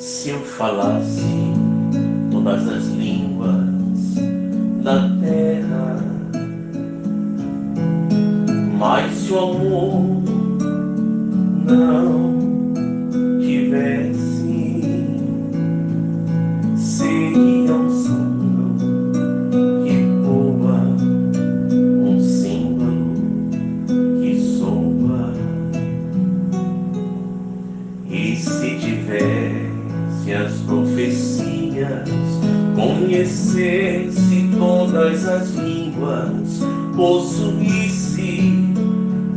Se eu falasse todas as línguas da terra, mas se o amor não tivesse, seria um símbolo que voa, um símbolo que soa. E se tivesse as profecias, conhecesse todas as línguas, possuísse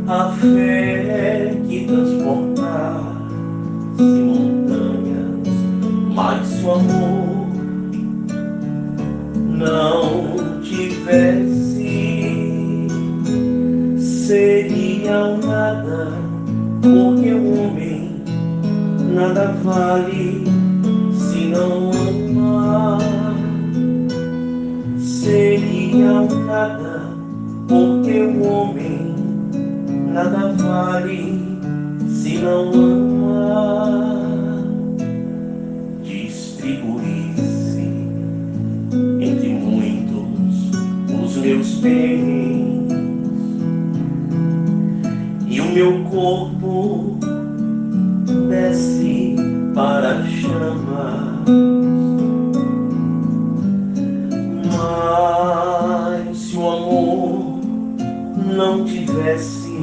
a fé que transportasse montanhas, mas se o amor não tivesse, seria um nada, porque o homem nada vale se não amar. Seria um nada, porque o homem nada vale se não amar. Distribuísse entre muitos os meus bens e o meu corpo desce para a chama, mas se o amor não tivesse,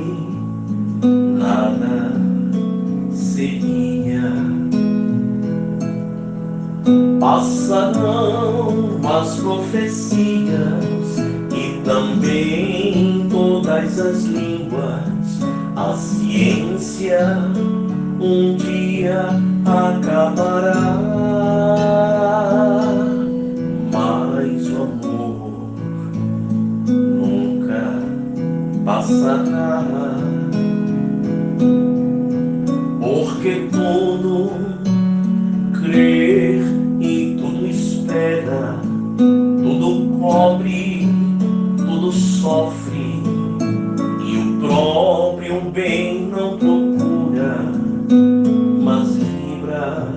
nada seria. Passarão as profecias e também todas as línguas, a ciência um dia acabará, mas o amor nunca passará, porque tudo crê e tudo espera, tudo cobre, tudo sofre, e o próprio bem não procura, mas vibra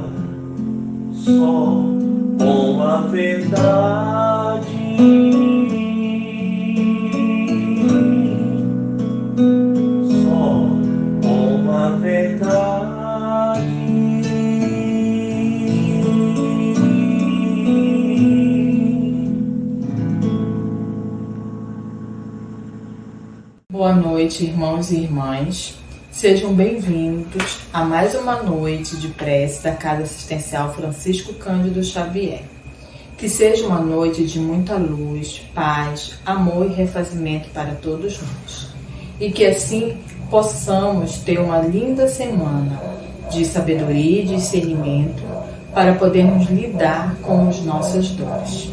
só com a verdade. Só com a verdade. Boa noite, irmãos e irmãs. Sejam bem-vindos a mais uma noite de prece da Casa Assistencial Francisco Cândido Xavier. Que seja uma noite de muita luz, paz, amor e refazimento para todos nós. E que assim possamos ter uma linda semana de sabedoria e discernimento para podermos lidar com as nossas dores.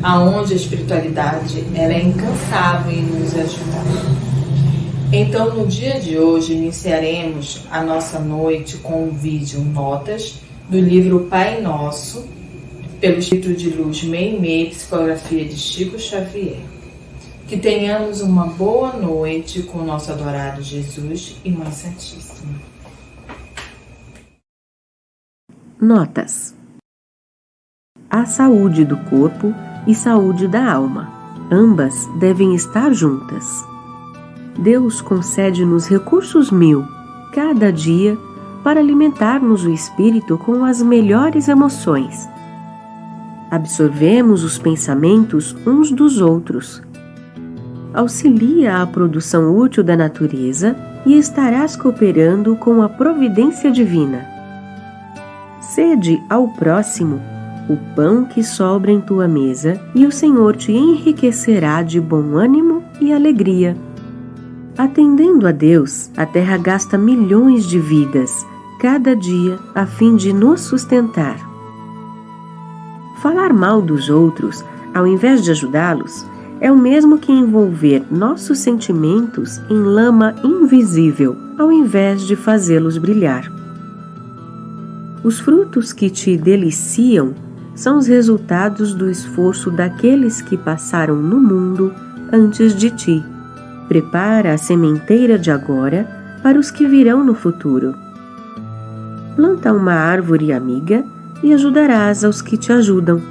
Aonde a espiritualidade ela é incansável em nos ajudar. Então, no dia de hoje, iniciaremos a nossa noite com o vídeo Notas do livro Pai Nosso, pelo Espírito de Luz Meimei, psicografia de Chico Xavier. Que tenhamos uma boa noite com o nosso adorado Jesus e Mãe Santíssima. Notas. A saúde do corpo e saúde da alma. Ambas devem estar juntas. Deus concede-nos recursos 1000, cada dia, para alimentarmos o espírito com as melhores emoções. Absorvemos os pensamentos uns dos outros. Auxilia a produção útil da natureza e estarás cooperando com a providência divina. Cede ao próximo o pão que sobra em tua mesa e o Senhor te enriquecerá de bom ânimo e alegria. Atendendo a Deus, a terra gasta milhões de vidas, cada dia, a fim de nos sustentar. Falar mal dos outros, ao invés de ajudá-los, é o mesmo que envolver nossos sentimentos em lama invisível, ao invés de fazê-los brilhar. Os frutos que te deliciam são os resultados do esforço daqueles que passaram no mundo antes de ti. Prepara a sementeira de agora para os que virão no futuro. Planta uma árvore amiga e ajudarás aos que te ajudam.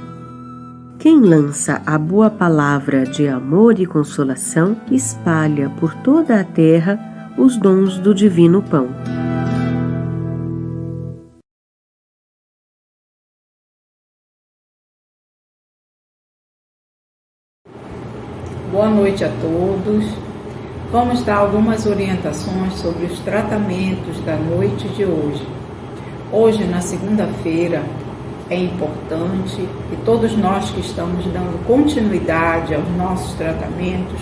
Quem lança a boa palavra de amor e consolação espalha por toda a terra os dons do divino pão. Boa noite a todos. Vamos dar algumas orientações sobre os tratamentos da noite de hoje. Hoje, na segunda-feira, é importante que todos nós que estamos dando continuidade aos nossos tratamentos,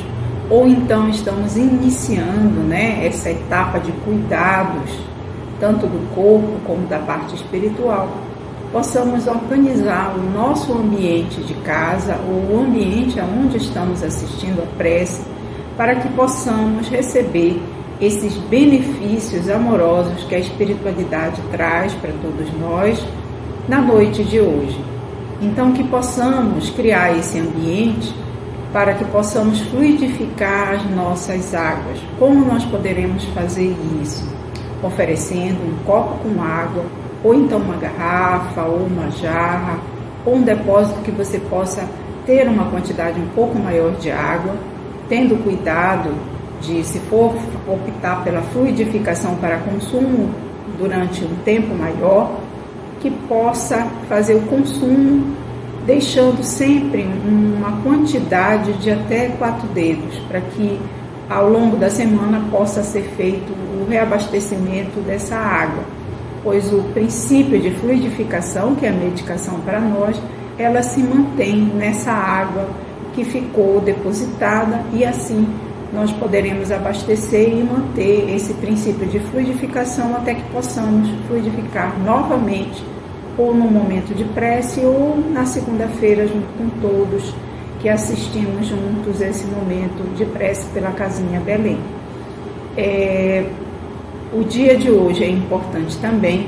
ou então estamos iniciando, essa etapa de cuidados, tanto do corpo como da parte espiritual, possamos organizar o nosso ambiente de casa ou o ambiente onde estamos assistindo a prece para que possamos receber esses benefícios amorosos que a espiritualidade traz para todos nós na noite de hoje. Então, que possamos criar esse ambiente para que possamos fluidificar as nossas águas. Como nós poderemos fazer isso? Oferecendo um copo com água, ou então uma garrafa, ou uma jarra, ou um depósito que você possa ter uma quantidade um pouco maior de água, tendo cuidado de, se for optar pela fluidificação para consumo durante um tempo maior, que possa fazer o consumo deixando sempre uma quantidade de até 4 dedos, para que ao longo da semana possa ser feito o reabastecimento dessa água, pois o princípio de fluidificação, que é a medicação para nós, ela se mantém nessa água que ficou depositada e assim nós poderemos abastecer e manter esse princípio de fluidificação até que possamos fluidificar novamente, ou no momento de prece, ou na segunda-feira, junto com todos que assistimos juntos esse momento de prece pela Casinha Belém. O dia de hoje é importante também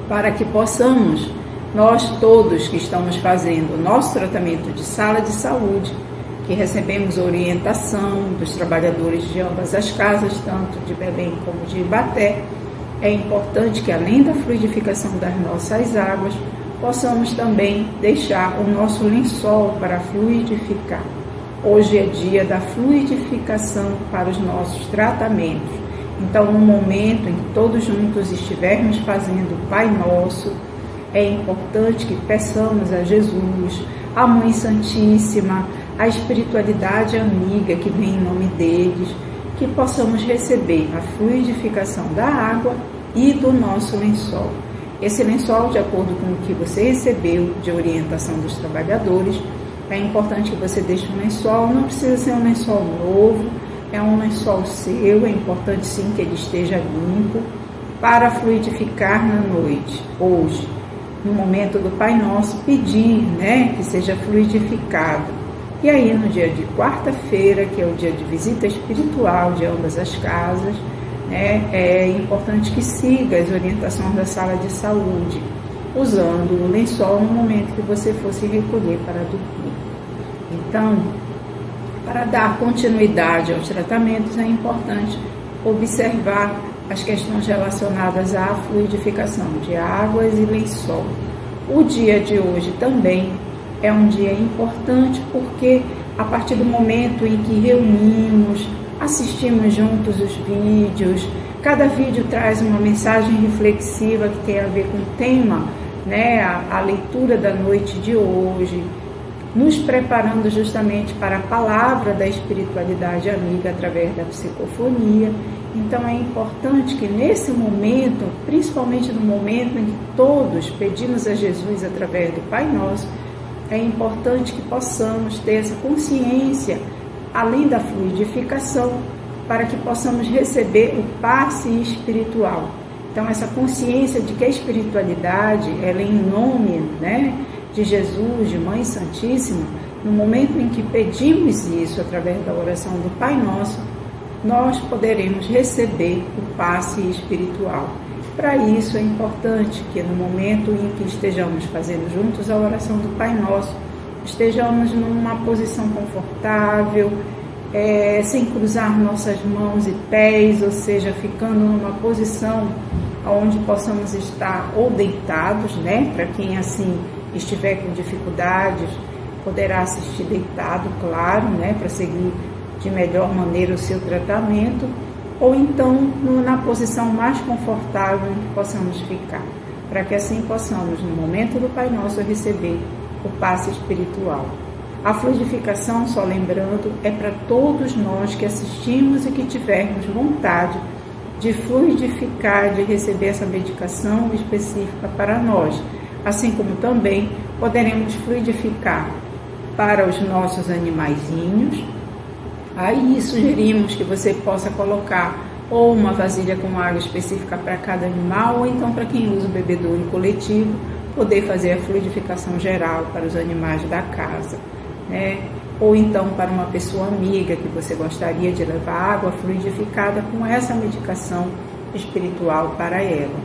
para que possamos, nós todos que estamos fazendo o nosso tratamento de sala de saúde, que recebemos orientação dos trabalhadores de ambas as casas, tanto de Belém como de Ibaté, é importante que, além da fluidificação das nossas águas, possamos também deixar o nosso lençol para fluidificar. Hoje é dia da fluidificação para os nossos tratamentos. Então, no momento em que todos juntos estivermos fazendo o Pai Nosso, é importante que peçamos a Jesus, a Mãe Santíssima, a espiritualidade amiga que vem em nome deles, que possamos receber a fluidificação da água e do nosso lençol. Esse lençol, de acordo com o que você recebeu de orientação dos trabalhadores, é importante que você deixe um lençol, não precisa ser um lençol novo, é um lençol seu, é importante sim que ele esteja limpo, para fluidificar na noite, hoje, no momento do Pai Nosso, pedir, que seja fluidificado. E aí, no dia de quarta-feira, que é o dia de visita espiritual de ambas as casas, é importante que siga as orientações da sala de saúde, usando o lençol no momento que você for se recolher para dormir. Então, para dar continuidade aos tratamentos, é importante observar as questões relacionadas à fluidificação de águas e lençol. O dia de hoje também é um dia importante porque, a partir do momento em que reunimos, assistimos juntos os vídeos, cada vídeo traz uma mensagem reflexiva que tem a ver com o tema, a leitura da noite de hoje, nos preparando justamente para a palavra da espiritualidade amiga através da psicofonia. Então é importante que nesse momento, principalmente no momento em que todos pedimos a Jesus através do Pai Nosso, é importante que possamos ter essa consciência, além da fluidificação, para que possamos receber o passe espiritual. Então, essa consciência de que a espiritualidade, ela é em nome, de Jesus, de Mãe Santíssima, no momento em que pedimos isso através da oração do Pai Nosso, nós poderemos receber o passe espiritual. Para isso é importante que no momento em que estejamos fazendo juntos a oração do Pai Nosso, estejamos numa posição confortável, sem cruzar nossas mãos e pés, ou seja, ficando numa posição onde possamos estar ou deitados, né? Para quem assim estiver com dificuldades, poderá assistir deitado, claro, né? Para seguir de melhor maneira o seu tratamento, ou então na posição mais confortável em que possamos ficar, para que assim possamos, no momento do Pai Nosso, receber o passe espiritual. A fluidificação, só lembrando, é para todos nós que assistimos e que tivermos vontade de fluidificar, de receber essa medicação específica para nós, assim como também poderemos fluidificar para os nossos animaizinhos. Aí sugerimos que você possa colocar ou uma vasilha com água específica para cada animal, ou então para quem usa o bebedouro coletivo, poder fazer a fluidificação geral para os animais da casa, né? Ou então para uma pessoa amiga que você gostaria de levar água fluidificada com essa medicação espiritual para ela.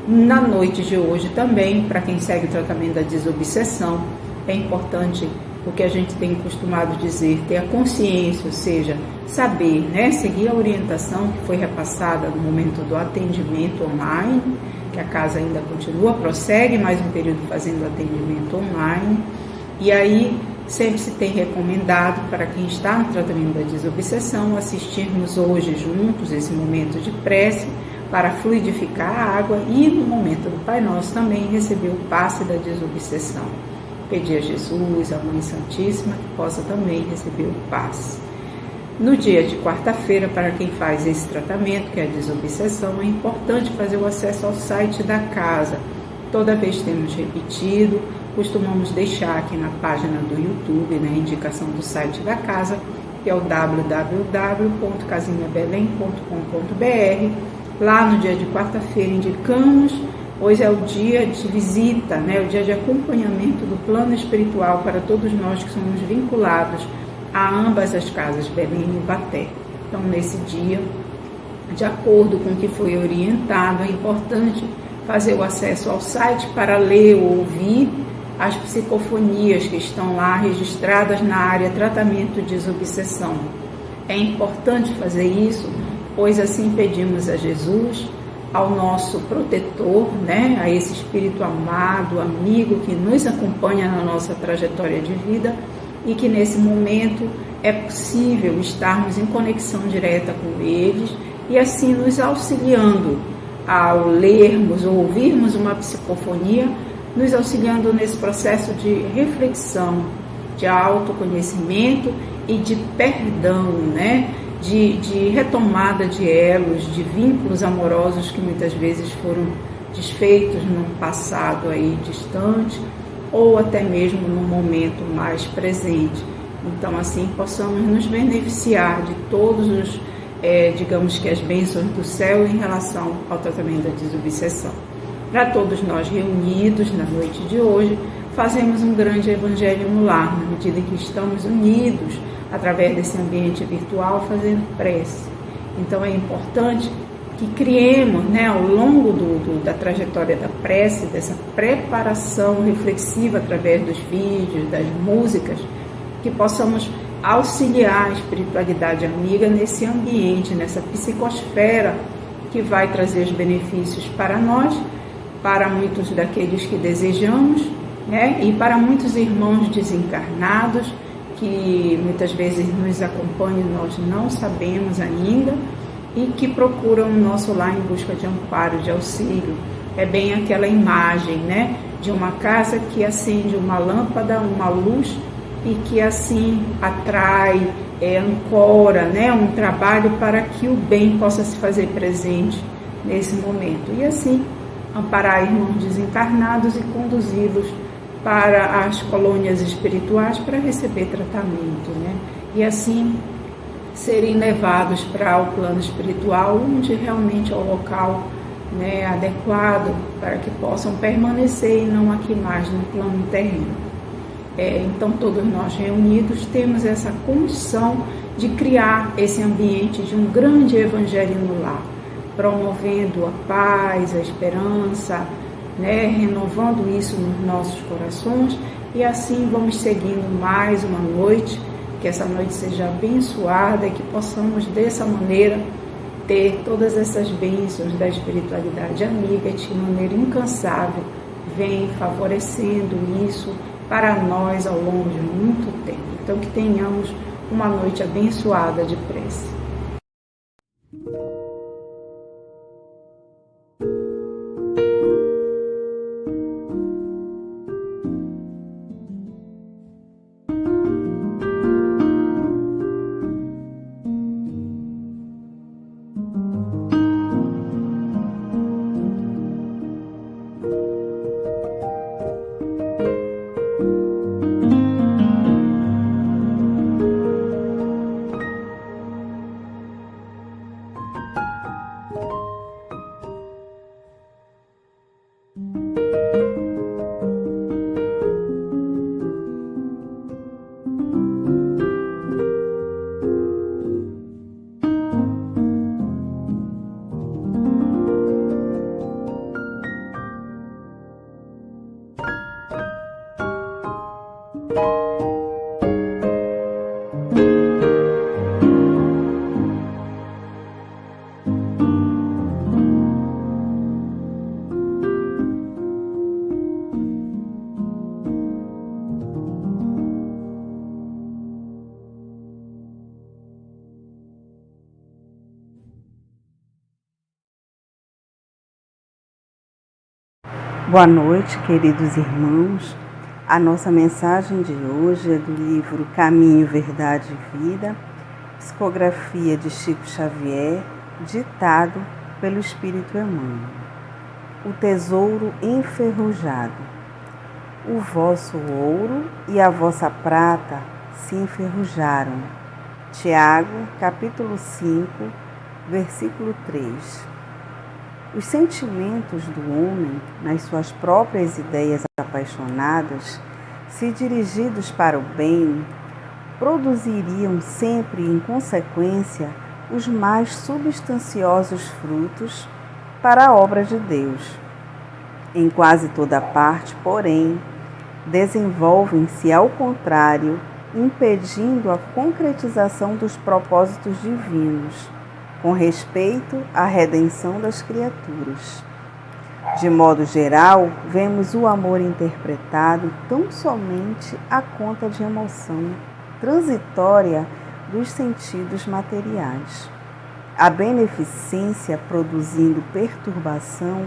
Na noite de hoje também, para quem segue o tratamento da desobsessão, é importante o que a gente tem costumado dizer, ter a consciência, ou seja, saber, né, seguir a orientação que foi repassada no momento do atendimento online, que a casa ainda continua, prossegue mais um período fazendo atendimento online, e aí sempre se tem recomendado para quem está no tratamento da desobsessão assistirmos hoje juntos esse momento de prece para fluidificar a água e no momento do Pai Nosso também receber o passe da desobsessão. Pedir a Jesus, a Mãe Santíssima, que possa também receber o passe. No dia de quarta-feira, para quem faz esse tratamento, que é a desobsessão, é importante fazer o acesso ao site da casa. Toda vez que temos repetido, costumamos deixar aqui na página do YouTube, né, a indicação do site da casa, que é o www.casinhabelém.com.br. Lá no dia de quarta-feira indicamos, hoje é o dia de visita, né, o dia de acompanhamento do plano espiritual para todos nós que somos vinculados a ambas as casas, Belém e Ibaté. Então, nesse dia, de acordo com o que foi orientado, é importante fazer o acesso ao site para ler ou ouvir as psicofonias que estão lá registradas na área tratamento de desobsessão. É importante fazer isso, pois assim pedimos a Jesus, ao nosso protetor, né, a esse espírito amado, amigo que nos acompanha na nossa trajetória de vida e que nesse momento é possível estarmos em conexão direta com eles e assim nos auxiliando ao lermos ou ouvirmos uma psicofonia, nos auxiliando nesse processo de reflexão, de autoconhecimento e de perdão, né? De retomada de elos, de vínculos amorosos que muitas vezes foram desfeitos num passado aí distante ou até mesmo num momento mais presente. Então, assim, possamos nos beneficiar de todos os, digamos que as bênçãos do céu em relação ao tratamento da desobsessão. Para todos nós reunidos na noite de hoje, fazemos um grande evangelho no lar, na medida em que estamos unidos através desse ambiente virtual, fazendo prece. Então é importante que criemos, né, ao longo da trajetória da prece, dessa preparação reflexiva através dos vídeos, das músicas, que possamos auxiliar a espiritualidade amiga nesse ambiente, nessa psicosfera que vai trazer os benefícios para nós, para muitos daqueles que desejamos, né, e para muitos irmãos desencarnados que muitas vezes nos acompanham, nós não sabemos ainda, e que procuram o nosso lar em busca de amparo, de auxílio. É bem aquela imagem, né, de uma casa que acende uma lâmpada, uma luz, e que assim atrai, ancora, né, um trabalho para que o bem possa se fazer presente nesse momento. E assim, amparar irmãos desencarnados e conduzi-los para as colônias espirituais para receber tratamento, né? E assim serem levados para o plano espiritual, onde realmente é o local, né, adequado para que possam permanecer e não aqui mais no plano terreno. Então todos nós reunidos temos essa condição de criar esse ambiente de um grande evangelho no lar, promovendo a paz, a esperança, né, renovando isso nos nossos corações, e assim vamos seguindo mais uma noite que essa noite seja abençoada e que possamos dessa maneira ter todas essas bênçãos da espiritualidade amiga de maneira incansável, vem favorecendo isso para nós ao longo de muito tempo. Então que tenhamos uma noite abençoada de prece. Boa noite, queridos irmãos. A nossa mensagem de hoje é do livro Caminho, Verdade e Vida, psicografia de Chico Xavier, ditado pelo Espírito Emmanuel. O tesouro enferrujado. O vosso ouro e a vossa prata se enferrujaram. Tiago, capítulo 5, versículo 3. Os sentimentos do homem, nas suas próprias ideias apaixonadas, se dirigidos para o bem, produziriam sempre em consequência os mais substanciosos frutos para a obra de Deus. Em quase toda parte, porém, desenvolvem-se ao contrário, impedindo a concretização dos propósitos divinos, com respeito à redenção das criaturas. De modo geral, vemos o amor interpretado tão somente à conta de emoção transitória dos sentidos materiais. A beneficência produzindo perturbação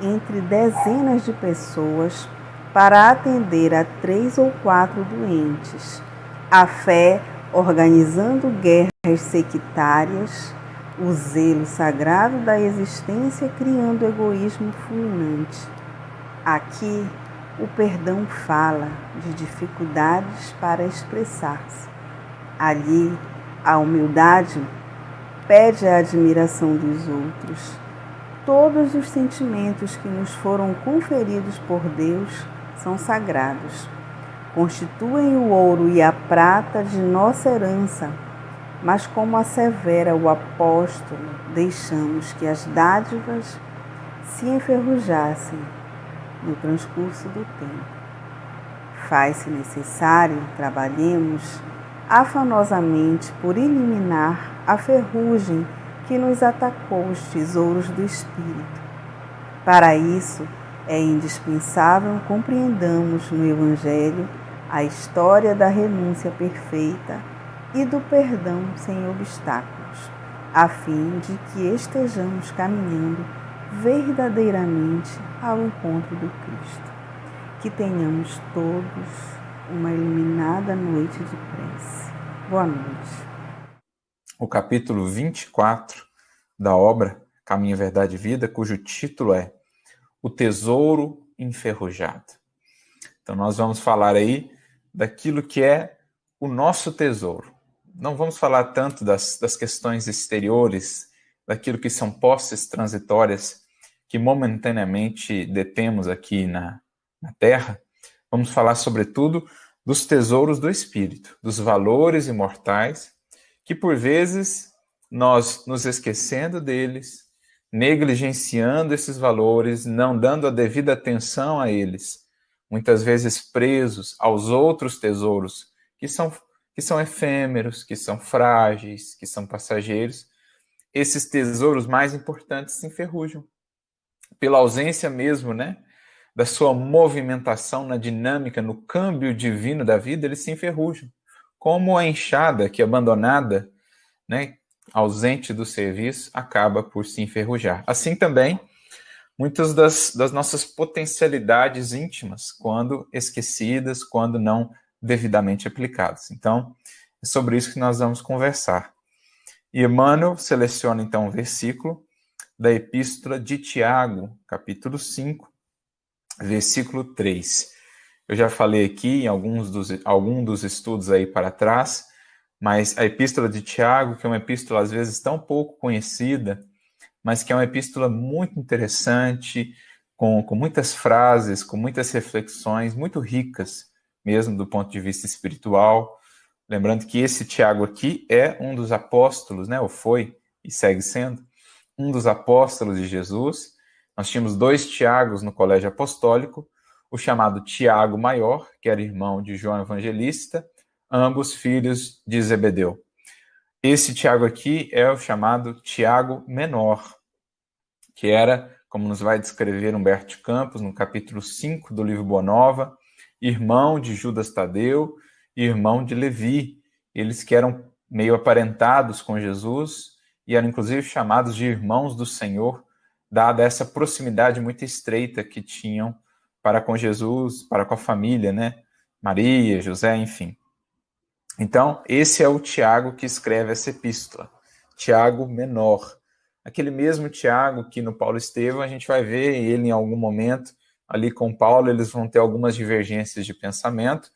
entre dezenas de pessoas para atender a 3 ou 4 doentes. A fé organizando guerras sectárias, o zelo sagrado da existência criando egoísmo fulminante. Aqui, o perdão fala de dificuldades para expressar-se. Ali, a humildade pede a admiração dos outros. Todos os sentimentos que nos foram conferidos por Deus são sagrados. Constituem o ouro e a prata de nossa herança, mas como assevera o apóstolo, deixamos que as dádivas se enferrujassem no transcurso do tempo. Faz-se necessário trabalhemos afanosamente por eliminar a ferrugem que nos atacou os tesouros do Espírito. Para isso, é indispensável compreendamos no Evangelho a história da renúncia perfeita e do perdão sem obstáculos, a fim de que estejamos caminhando verdadeiramente ao encontro do Cristo. Que tenhamos todos uma iluminada noite de prece. Boa noite. O capítulo 24 da obra Caminho, Verdade e Vida, cujo título é O Tesouro Enferrujado. Então nós vamos falar aí daquilo que é o nosso tesouro. Não vamos falar tanto das questões exteriores, daquilo que são posses transitórias que momentaneamente detemos aqui na Terra. Vamos falar, sobretudo, dos tesouros do Espírito, dos valores imortais, que por vezes nós nos esquecendo deles, negligenciando esses valores, não dando a devida atenção a eles, muitas vezes presos aos outros tesouros, que são que são efêmeros, que são frágeis, que são passageiros, esses tesouros mais importantes se enferrujam. Pela ausência mesmo, né, da sua movimentação na dinâmica, no câmbio divino da vida, eles se enferrujam. Como a enxada que, abandonada, né, ausente do serviço, acaba por se enferrujar. Assim também, muitas das nossas potencialidades íntimas, quando esquecidas, quando não devidamente aplicadas. Então, é sobre isso que nós vamos conversar. E Emmanuel seleciona, então, um versículo da Epístola de Tiago, capítulo 5, versículo 3. Eu já falei aqui em alguns dos estudos aí para trás, mas a Epístola de Tiago, que é uma epístola às vezes tão pouco conhecida, mas que é uma epístola muito interessante, com muitas frases, com muitas reflexões, muito ricas mesmo do ponto de vista espiritual. Lembrando que esse Tiago aqui é um dos apóstolos, né, ou foi e segue sendo, um dos apóstolos de Jesus. Nós tínhamos 2 Tiagos no colégio apostólico, o chamado Tiago Maior, que era irmão de João Evangelista, ambos filhos de Zebedeu. Esse Tiago aqui é o chamado Tiago Menor, que era, como nos vai descrever Humberto de Campos, no capítulo 5 do livro Boa Nova, irmão de Judas Tadeu e irmão de Levi. Eles que eram meio aparentados com Jesus e eram inclusive chamados de irmãos do Senhor, dada essa proximidade muito estreita que tinham para com Jesus, para com a família, né? Maria, José, enfim. Então, esse é o Tiago que escreve essa epístola, Tiago Menor. Aquele mesmo Tiago que no Paulo Estevão a gente vai ver ele em algum momento, ali com Paulo, eles vão ter algumas divergências de pensamento,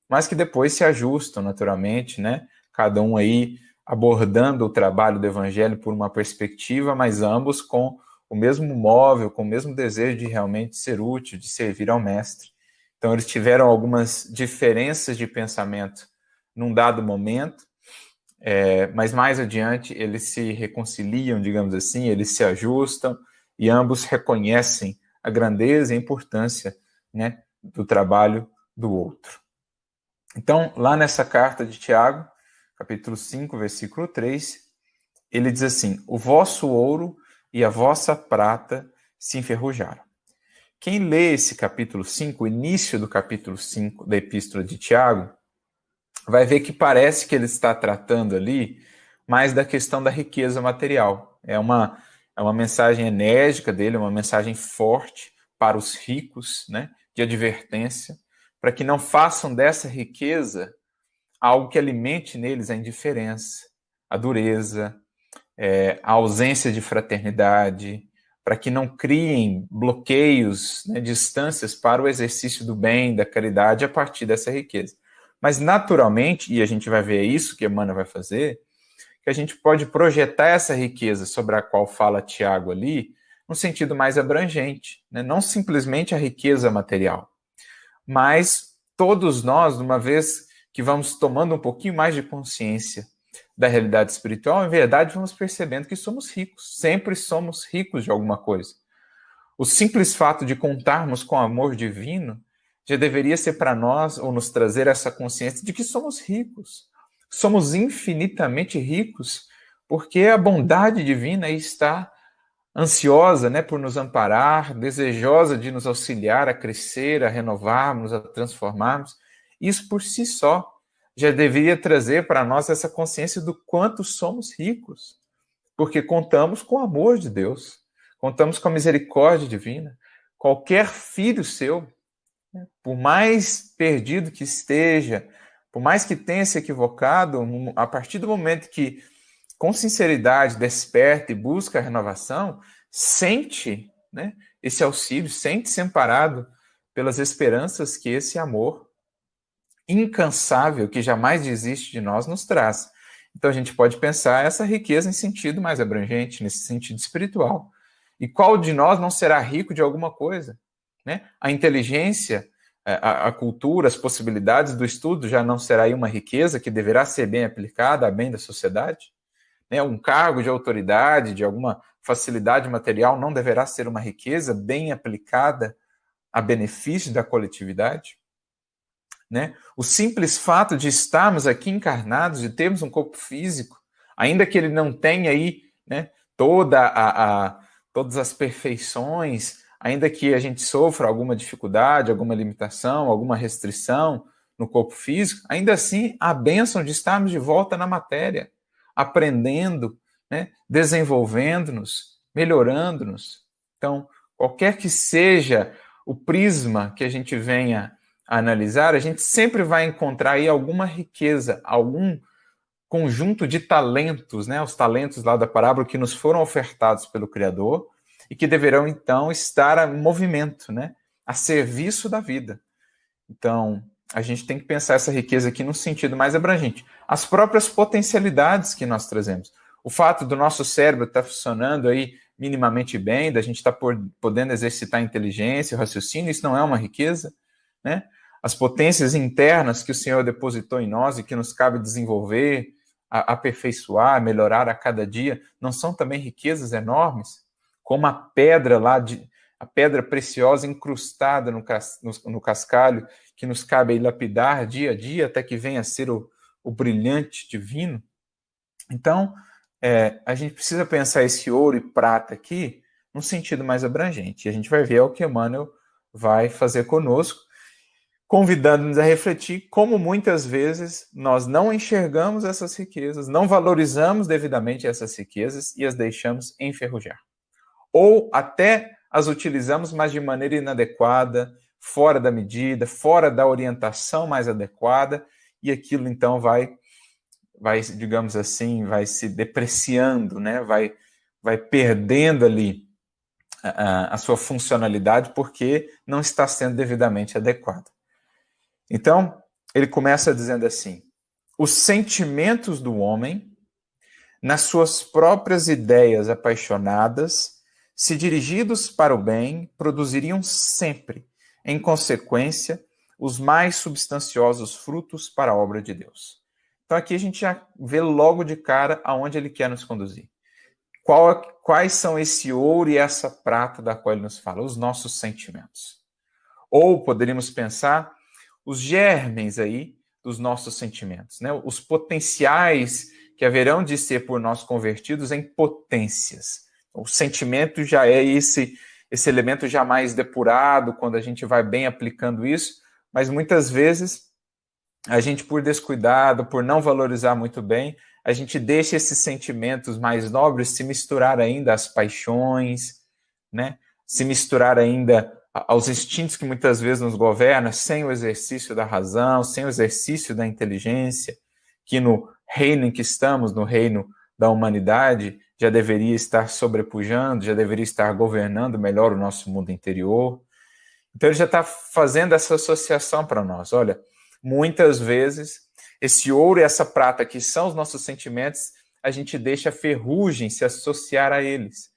mas que depois se ajustam naturalmente, né? Cada um aí abordando o trabalho do Evangelho por uma perspectiva, mas ambos com o mesmo móvel, com o mesmo desejo de realmente ser útil, de servir ao Mestre. Então, eles tiveram algumas diferenças de pensamento num dado momento, mas mais adiante eles se reconciliam, digamos assim, eles se ajustam e ambos reconhecem a grandeza e a importância, né, do trabalho do outro. Então, lá nessa carta de Tiago, capítulo 5, versículo 3, ele diz assim: o vosso ouro e a vossa prata se enferrujaram. Quem lê esse capítulo 5, o início do capítulo 5 da Epístola de Tiago, vai ver que parece que ele está tratando ali mais da questão da riqueza material. É uma mensagem enérgica dele, uma mensagem forte para os ricos, né, de advertência, para que não façam dessa riqueza algo que alimente neles a indiferença, a dureza, a ausência de fraternidade, para que não criem bloqueios, né, distâncias para o exercício do bem, da caridade a partir dessa riqueza. Mas naturalmente, e a gente vai ver isso que Emmanuel vai fazer, que a gente pode projetar essa riqueza sobre a qual fala Tiago ali, num sentido mais abrangente, né? Não simplesmente a riqueza material, mas todos nós, uma vez que vamos tomando um pouquinho mais de consciência da realidade espiritual, em verdade vamos percebendo que somos ricos, sempre somos ricos de alguma coisa. O simples fato de contarmos com o amor divino já deveria ser para nós, ou nos trazer essa consciência de que somos ricos. Somos infinitamente ricos, porque a bondade divina está ansiosa, né, por nos amparar, desejosa de nos auxiliar a crescer, a renovarmos, a transformarmos. Isso por si só já deveria trazer para nós essa consciência do quanto somos ricos, porque contamos com o amor de Deus, contamos com a misericórdia divina. Qualquer filho seu, por mais perdido que esteja, por mais que tenha se equivocado, a partir do momento que, com sinceridade, desperta e busca a renovação, sente, né, esse auxílio, sente-se amparado pelas esperanças que esse amor incansável, que jamais desiste de nós, nos traz. Então a gente pode pensar essa riqueza em sentido mais abrangente, nesse sentido espiritual. E qual de nós não será rico de alguma coisa? Né? A inteligência, a cultura, as possibilidades do estudo já não será aí uma riqueza que deverá ser bem aplicada a bem da sociedade? Né? Um cargo de autoridade, de alguma facilidade material não deverá ser uma riqueza bem aplicada a benefício da coletividade? né? O simples fato de estarmos aqui encarnados, de termos um corpo físico, ainda que ele não tenha aí, né, todas as perfeições, ainda que a gente sofra alguma dificuldade, alguma limitação, alguma restrição no corpo físico, ainda assim a bênção de estarmos de volta na matéria, aprendendo, né, desenvolvendo-nos, melhorando-nos. Então, qualquer que seja o prisma que a gente venha a analisar, a gente sempre vai encontrar aí alguma riqueza, algum conjunto de talentos, né, os talentos lá da parábola que nos foram ofertados pelo Criador e que deverão, então, estar em movimento, né, a serviço da vida. Então, a gente tem que pensar essa riqueza aqui no sentido mais abrangente. As próprias potencialidades que nós trazemos. O fato do nosso cérebro estar funcionando aí minimamente bem, da gente estar podendo exercitar a inteligência, o raciocínio, isso não é uma riqueza, né? As potências internas que o Senhor depositou em nós e que nos cabe desenvolver, aperfeiçoar, melhorar a cada dia, não são também riquezas enormes? Como a pedra lá, a pedra preciosa incrustada no cascalho, que nos cabe aí lapidar dia a dia até que venha a ser o brilhante divino. Então, a gente precisa pensar esse ouro e prata aqui num sentido mais abrangente. E a gente vai ver o que Emmanuel vai fazer conosco, convidando-nos a refletir como muitas vezes nós não enxergamos essas riquezas, não valorizamos devidamente essas riquezas e as deixamos enferrujar. Ou até as utilizamos, mas de maneira inadequada, fora da medida, fora da orientação mais adequada, e aquilo então vai, digamos assim, vai se depreciando, né? vai perdendo ali a sua funcionalidade porque não está sendo devidamente adequado. Então, ele começa dizendo assim: os sentimentos do homem, nas suas próprias ideias apaixonadas, se dirigidos para o bem, produziriam sempre, em consequência, os mais substanciosos frutos para a obra de Deus. Então aqui a gente já vê logo de cara aonde ele quer nos conduzir. Quais são esse ouro e essa prata da qual ele nos fala? Os nossos sentimentos. Ou poderíamos pensar os germes aí dos nossos sentimentos, né? Os potenciais que haverão de ser por nós convertidos em potências. O sentimento já é esse elemento já mais depurado, quando a gente vai bem aplicando isso, mas muitas vezes a gente, por descuidado, por não valorizar muito bem, a gente deixa esses sentimentos mais nobres se misturar ainda às paixões, né? Se misturar ainda aos instintos que muitas vezes nos governam, sem o exercício da razão, sem o exercício da inteligência, que no reino em que estamos, no reino da humanidade, já deveria estar sobrepujando, já deveria estar governando melhor o nosso mundo interior. Então ele já está fazendo essa associação para nós. Olha, muitas vezes esse ouro e essa prata que são os nossos sentimentos, a gente deixa a ferrugem se associar a eles.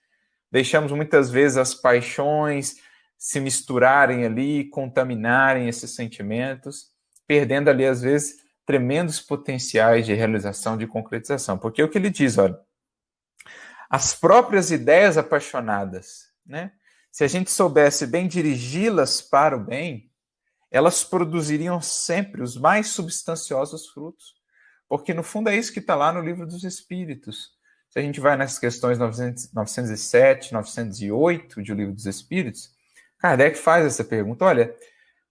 Deixamos muitas vezes as paixões se misturarem ali, contaminarem esses sentimentos, perdendo ali, às vezes, tremendos potenciais de realização, de concretização. Porque é o que ele diz, olha, as próprias ideias apaixonadas, né? Se a gente soubesse bem dirigi-las para o bem, elas produziriam sempre os mais substanciosos frutos. Porque, no fundo, é isso que está lá no Livro dos Espíritos. Se a gente vai nas questões 907, 908 de O Livro dos Espíritos, Kardec faz essa pergunta: olha,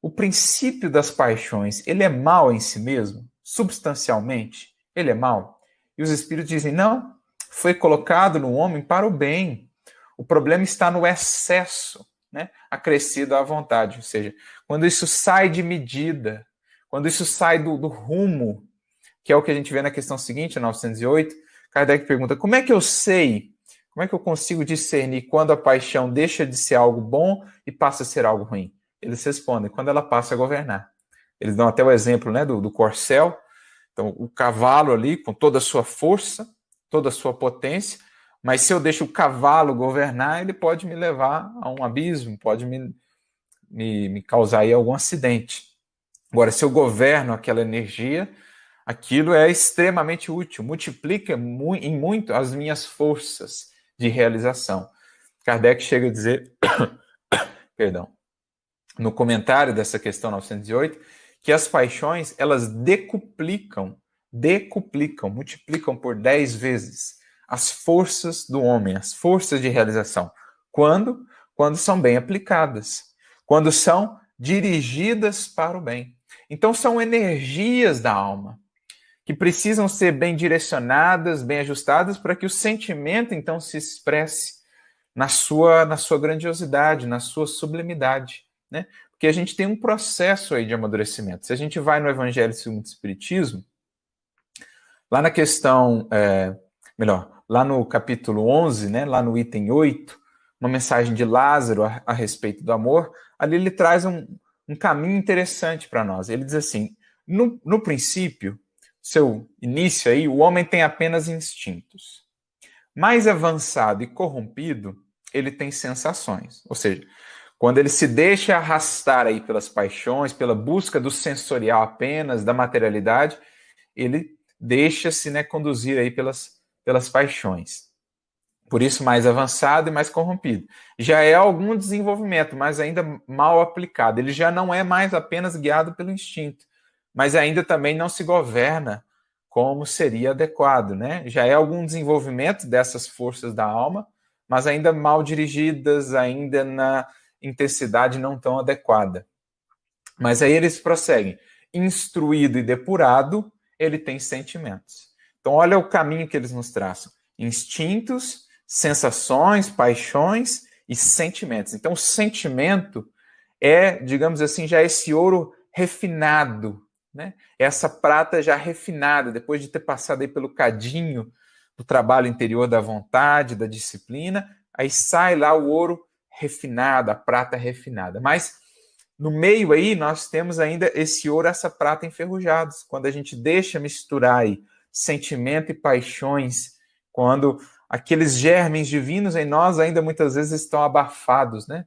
o princípio das paixões, ele é mau em si mesmo? Substancialmente, ele é mau? E os Espíritos dizem, não, foi colocado no homem para o bem. O problema está no excesso, né, acrescido à vontade. Ou seja, quando isso sai de medida, quando isso sai do rumo, que é o que a gente vê na questão seguinte, 908, Kardec pergunta, como é que eu sei, como é que eu consigo discernir quando a paixão deixa de ser algo bom e passa a ser algo ruim? Eles respondem, quando ela passa a governar. Eles dão até o exemplo, né, do corcel. Então, o cavalo ali, com toda a sua força, toda a sua potência, mas se eu deixo o cavalo governar, ele pode me levar a um abismo, pode me causar aí algum acidente. Agora, se eu governo aquela energia, aquilo é extremamente útil, multiplica em muito as minhas forças de realização. Kardec chega a dizer, perdão, no comentário dessa questão 908, que as paixões, elas decuplicam, multiplicam por 10 vezes as forças do homem, as forças de realização. Quando são bem aplicadas, quando são dirigidas para o bem. Então são energias da alma que precisam ser bem direcionadas, bem ajustadas, para que o sentimento então se expresse na sua grandiosidade, na sua sublimidade, né? Porque a gente tem um processo aí de amadurecimento. Se a gente vai no Evangelho segundo o Espiritismo, lá na questão, lá no capítulo 11, né, lá no item 8, uma mensagem de Lázaro a respeito do amor, ali ele traz um caminho interessante para nós. Ele diz assim, no princípio, seu início aí, o homem tem apenas instintos. Mais avançado e corrompido, ele tem sensações. Ou seja, quando ele se deixa arrastar aí pelas paixões, pela busca do sensorial apenas, da materialidade, ele deixa-se, né, conduzir aí pelas paixões. Por isso, mais avançado e mais corrompido. Já é algum desenvolvimento, mas ainda mal aplicado. Ele já não é mais apenas guiado pelo instinto, mas ainda também não se governa como seria adequado, né? Já é algum desenvolvimento dessas forças da alma, mas ainda mal dirigidas, ainda na intensidade não tão adequada. Mas aí eles prosseguem. Instruído e depurado, ele tem sentimentos. Então, olha o caminho que eles nos traçam. Instintos, sensações, paixões e sentimentos. Então, o sentimento é, digamos assim, já esse ouro refinado, né? Essa prata já refinada, depois de ter passado aí pelo cadinho do trabalho interior da vontade, da disciplina, aí sai lá o ouro refinado, a prata refinada. Mas no meio aí nós temos ainda esse ouro, essa prata enferrujados. Quando a gente deixa misturar aí sentimento e paixões, quando aqueles germes divinos em nós ainda muitas vezes estão abafados, né?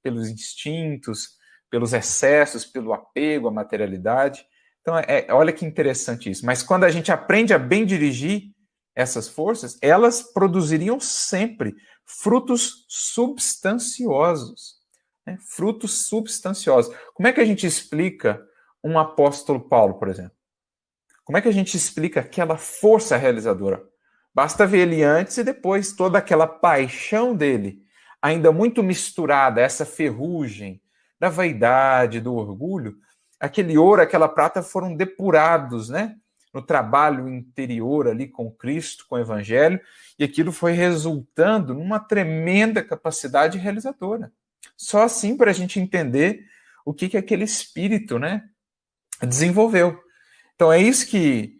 Pelos instintos, pelos excessos, pelo apego à materialidade. Então, olha que interessante isso. Mas quando a gente aprende a bem dirigir essas forças, elas produziriam sempre frutos substanciosos. Né? Frutos substanciosos. Como é que a gente explica um apóstolo Paulo, por exemplo? Como é que a gente explica aquela força realizadora? Basta ver ele antes e depois, toda aquela paixão dele, ainda muito misturada a essa ferrugem da vaidade, do orgulho, aquele ouro, aquela prata foram depurados, né? No trabalho interior ali com Cristo, com o Evangelho, e aquilo foi resultando numa tremenda capacidade realizadora. Só assim para a gente entender o que aquele espírito, né, desenvolveu. Então é isso que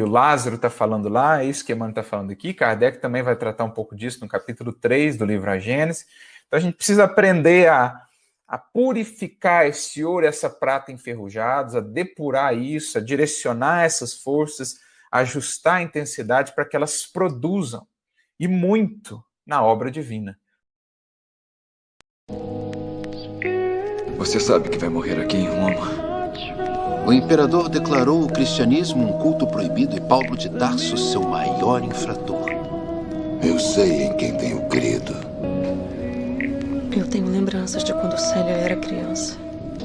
o Lázaro está falando lá, é isso que Emmanuel está falando aqui. Kardec também vai tratar um pouco disso no capítulo 3 do livro A Gênese. Então a gente precisa aprender a purificar esse ouro, essa prata enferrujados, a depurar isso, a direcionar essas forças, a ajustar a intensidade para que elas produzam, e muito, na obra divina. Você sabe que vai morrer aqui em Roma. O imperador declarou o cristianismo um culto proibido e Paulo de Tarso seu maior infrator. Eu sei em quem tenho crido. Eu tenho lembranças de quando Célia era criança.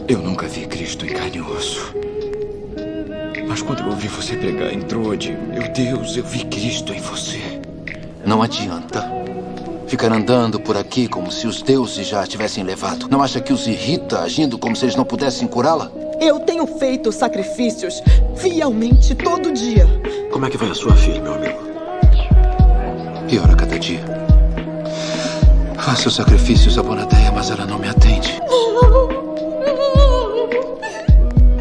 Eu nunca vi Cristo em carne e osso. Mas quando eu ouvi você pregar em Trode, meu Deus, eu vi Cristo em você. Não adianta ficar andando por aqui como se os deuses já a tivessem levado. Não acha que os irrita agindo como se eles não pudessem curá-la? Eu tenho feito sacrifícios fielmente todo dia. Como é que vai a sua filha, meu amigo? Piora cada dia. Faço sacrifícios a Bonadeia, mas ela não me atende.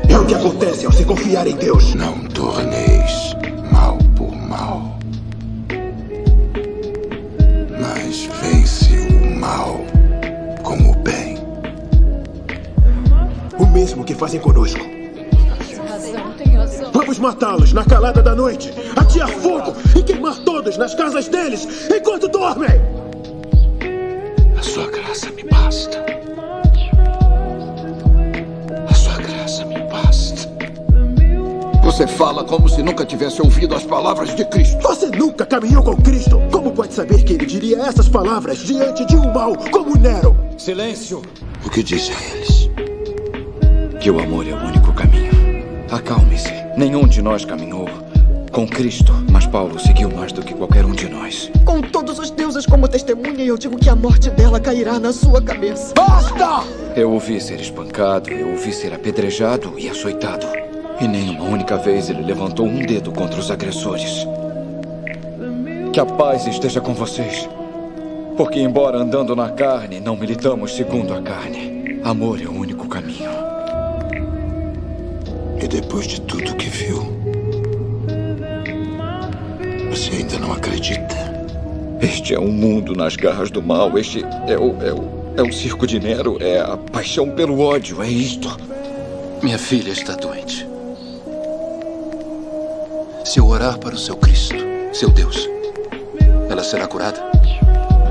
É o que acontece ao se confiar em Deus. Não torneis mal por mal, mas vence o mal com o bem. O mesmo que fazem conosco. Vamos matá-los na calada da noite, atear fogo e queimar todos nas casas deles enquanto dormem. A sua graça me basta. A sua graça me basta. Você fala como se nunca tivesse ouvido as palavras de Cristo. Você nunca caminhou com Cristo. Como pode saber que ele diria essas palavras diante de um mal como Nero? Silêncio! O que disse a eles? Que o amor é o único caminho. acalme-se. Nenhum de nós caminhou com Cristo, mas Paulo seguiu mais do que qualquer um de nós. Com todos os deuses como testemunha, eu digo que a morte dela cairá na sua cabeça. Basta! Eu o vi ser espancado, eu o vi ser apedrejado e açoitado. E nem uma única vez ele levantou um dedo contra os agressores. Que a paz esteja com vocês. Porque, embora andando na carne, não militamos segundo a carne. Amor é o único caminho. E depois de tudo que viu, você ainda não acredita? Este é um mundo nas garras do mal. Este é o circo de Nero. É a paixão pelo ódio. É isto. Minha filha está doente. Se eu orar para o seu Cristo, seu Deus, ela será curada?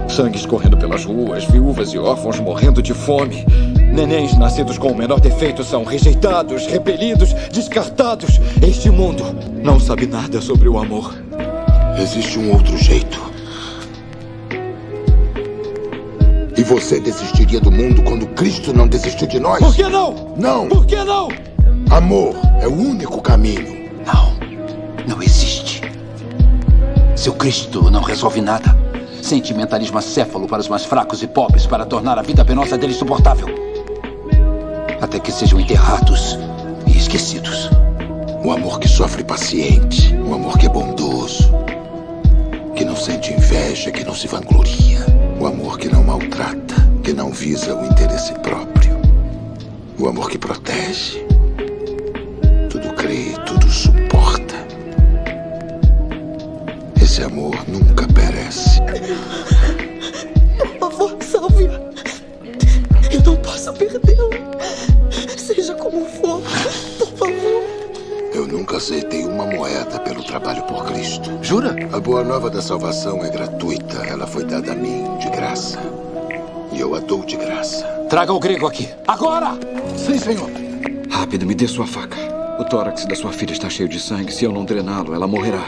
Sangue escorrendo pelas ruas, viúvas e órfãos morrendo de fome. Nenéns nascidos com o menor defeito são rejeitados, repelidos, descartados. Este mundo não sabe nada sobre o amor. Existe um outro jeito. E você desistiria do mundo quando Cristo não desistiu de nós? Por que não? Não! Por que não? Amor é o único caminho. Não existe. Seu Cristo não resolve nada. Sentimentalismo acéfalo para os mais fracos e pobres, para tornar a vida penosa dele insuportável. Até que sejam enterrados e esquecidos. O amor que sofre paciente. O amor que é bondoso. Que não sente inveja, que não se vangloria. O amor que não maltrata, que não visa o interesse próprio. O amor que protege. Tudo crê, tudo suporta. Esse amor nunca perece. Por favor, salve-a. Eu não posso perdê-la. Seja como for, por favor. Eu nunca aceitei uma moeda pelo trabalho por Cristo. Jura? A boa nova da salvação é gratuita. Ela foi dada a mim de graça. E eu a dou de graça. Traga o grego aqui. Agora! Sim, senhor. Rápido, me dê sua faca. O tórax da sua filha está cheio de sangue. Se eu não drená-lo, ela morrerá.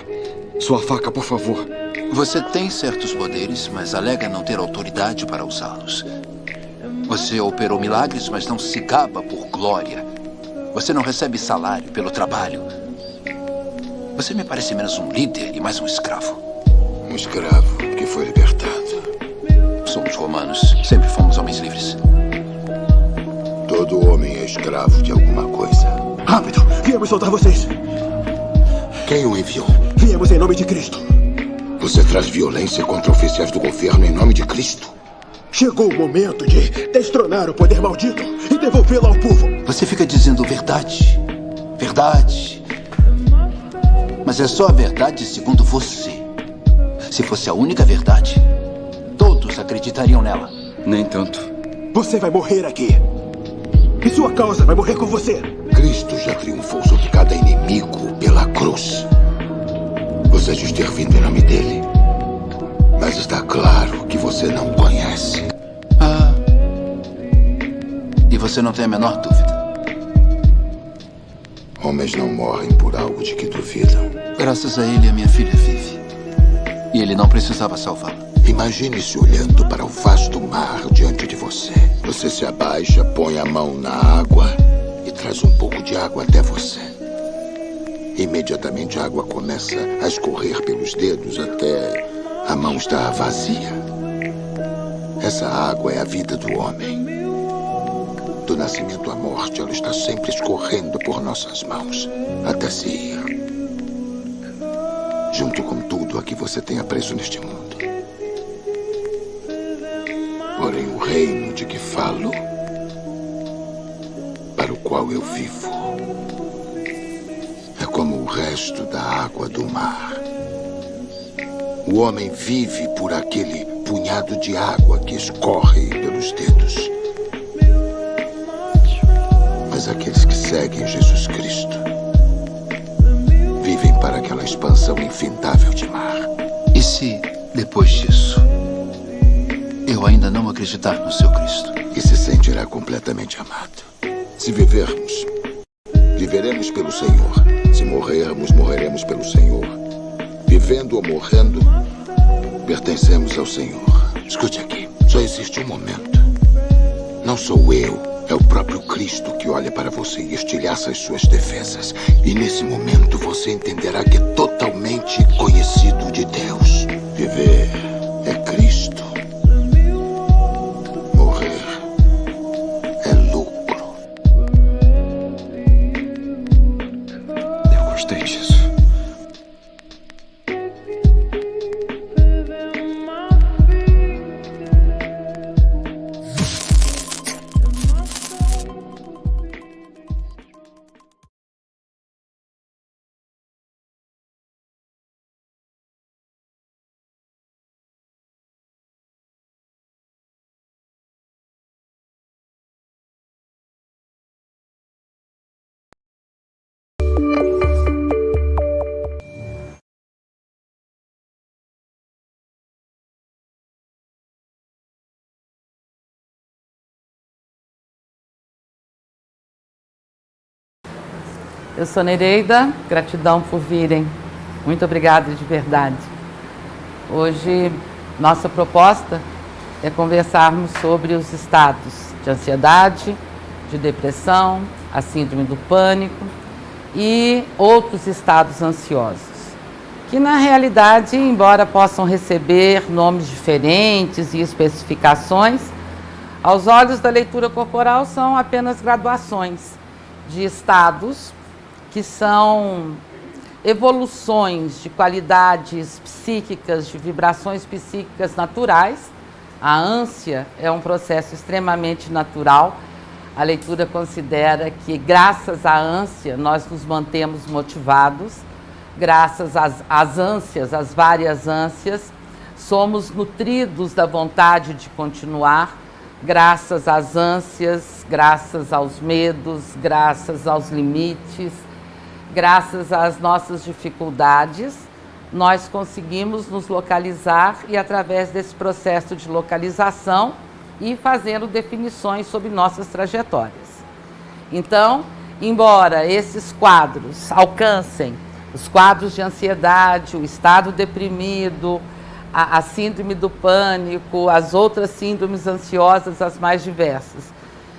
Sua faca, por favor. Você tem certos poderes, mas alega não ter autoridade para usá-los. Você operou milagres, mas não se gaba por glória. Você não recebe salário pelo trabalho. Você me parece menos um líder e mais um escravo. Um escravo que foi libertado. Somos romanos. Sempre fomos homens livres. Todo homem é escravo de alguma coisa. Rápido! Viemos soltar vocês! Quem o enviou? Viemos em nome de Cristo. Você traz violência contra oficiais do governo em nome de Cristo? Chegou o momento de destronar o poder maldito e devolvê-lo ao povo. Você fica dizendo verdade. Verdade. Mas é só a verdade segundo você. Se fosse a única verdade, todos acreditariam nela. Nem tanto. Você vai morrer aqui. E sua causa vai morrer com você. Cristo já triunfou sobre cada inimigo pela cruz. Você diz ter vindo em nome dele. Mas está claro que você não conhece. E você não tem a menor dúvida. Homens não morrem por algo de que duvidam. Graças a ele, a minha filha vive. E ele não precisava salvá-la. Imagine-se olhando para o vasto mar diante de você. Você se abaixa, põe a mão na água e traz um pouco de água até você. Imediatamente a água começa a escorrer pelos dedos até a mão estar vazia. Essa água é a vida do homem. Do nascimento à morte, ela está sempre escorrendo por nossas mãos até se ir. Junto com tudo a que você tenha preso neste mundo. Porém, o reino de que falo, para o qual eu vivo, é como o resto da água do mar. O homem vive por aquele punhado de água que escorre pelos dedos. Mas aqueles que seguem Jesus Cristo vivem para aquela expansão infindável de mar. E se, depois disso, eu ainda não acreditar no seu Cristo? E se sentirá completamente amado. Se vivermos, viveremos pelo Senhor. Se morrermos, morreremos pelo Senhor. Vivendo ou morrendo, pertencemos ao Senhor. Escute aqui, só existe um momento. Não sou eu, É o próprio Cristo que olha para você e estilhaça as suas defesas. E nesse momento você entenderá que é totalmente conhecido de Deus. Viver é Cristo. Morrer é lucro. Eu gostei disso. Eu sou Nereida, gratidão por virem. Muito obrigada de verdade. Hoje, nossa proposta é conversarmos sobre os estados de ansiedade, de depressão, a síndrome do pânico e outros estados ansiosos, que na realidade, embora possam receber nomes diferentes e especificações, aos olhos da leitura corporal são apenas graduações de estados que são evoluções de qualidades psíquicas, de vibrações psíquicas naturais. A ânsia é um processo extremamente natural. A leitura considera que, graças à ânsia, nós nos mantemos motivados. Graças às ânsias, às várias ânsias, somos nutridos da vontade de continuar. Graças às ânsias, graças aos medos, graças aos limites, graças às nossas dificuldades, nós conseguimos nos localizar e, através desse processo de localização, ir fazendo definições sobre nossas trajetórias. Então, embora esses quadros alcancem os quadros de ansiedade, o estado deprimido, a síndrome do pânico, as outras síndromes ansiosas, as mais diversas,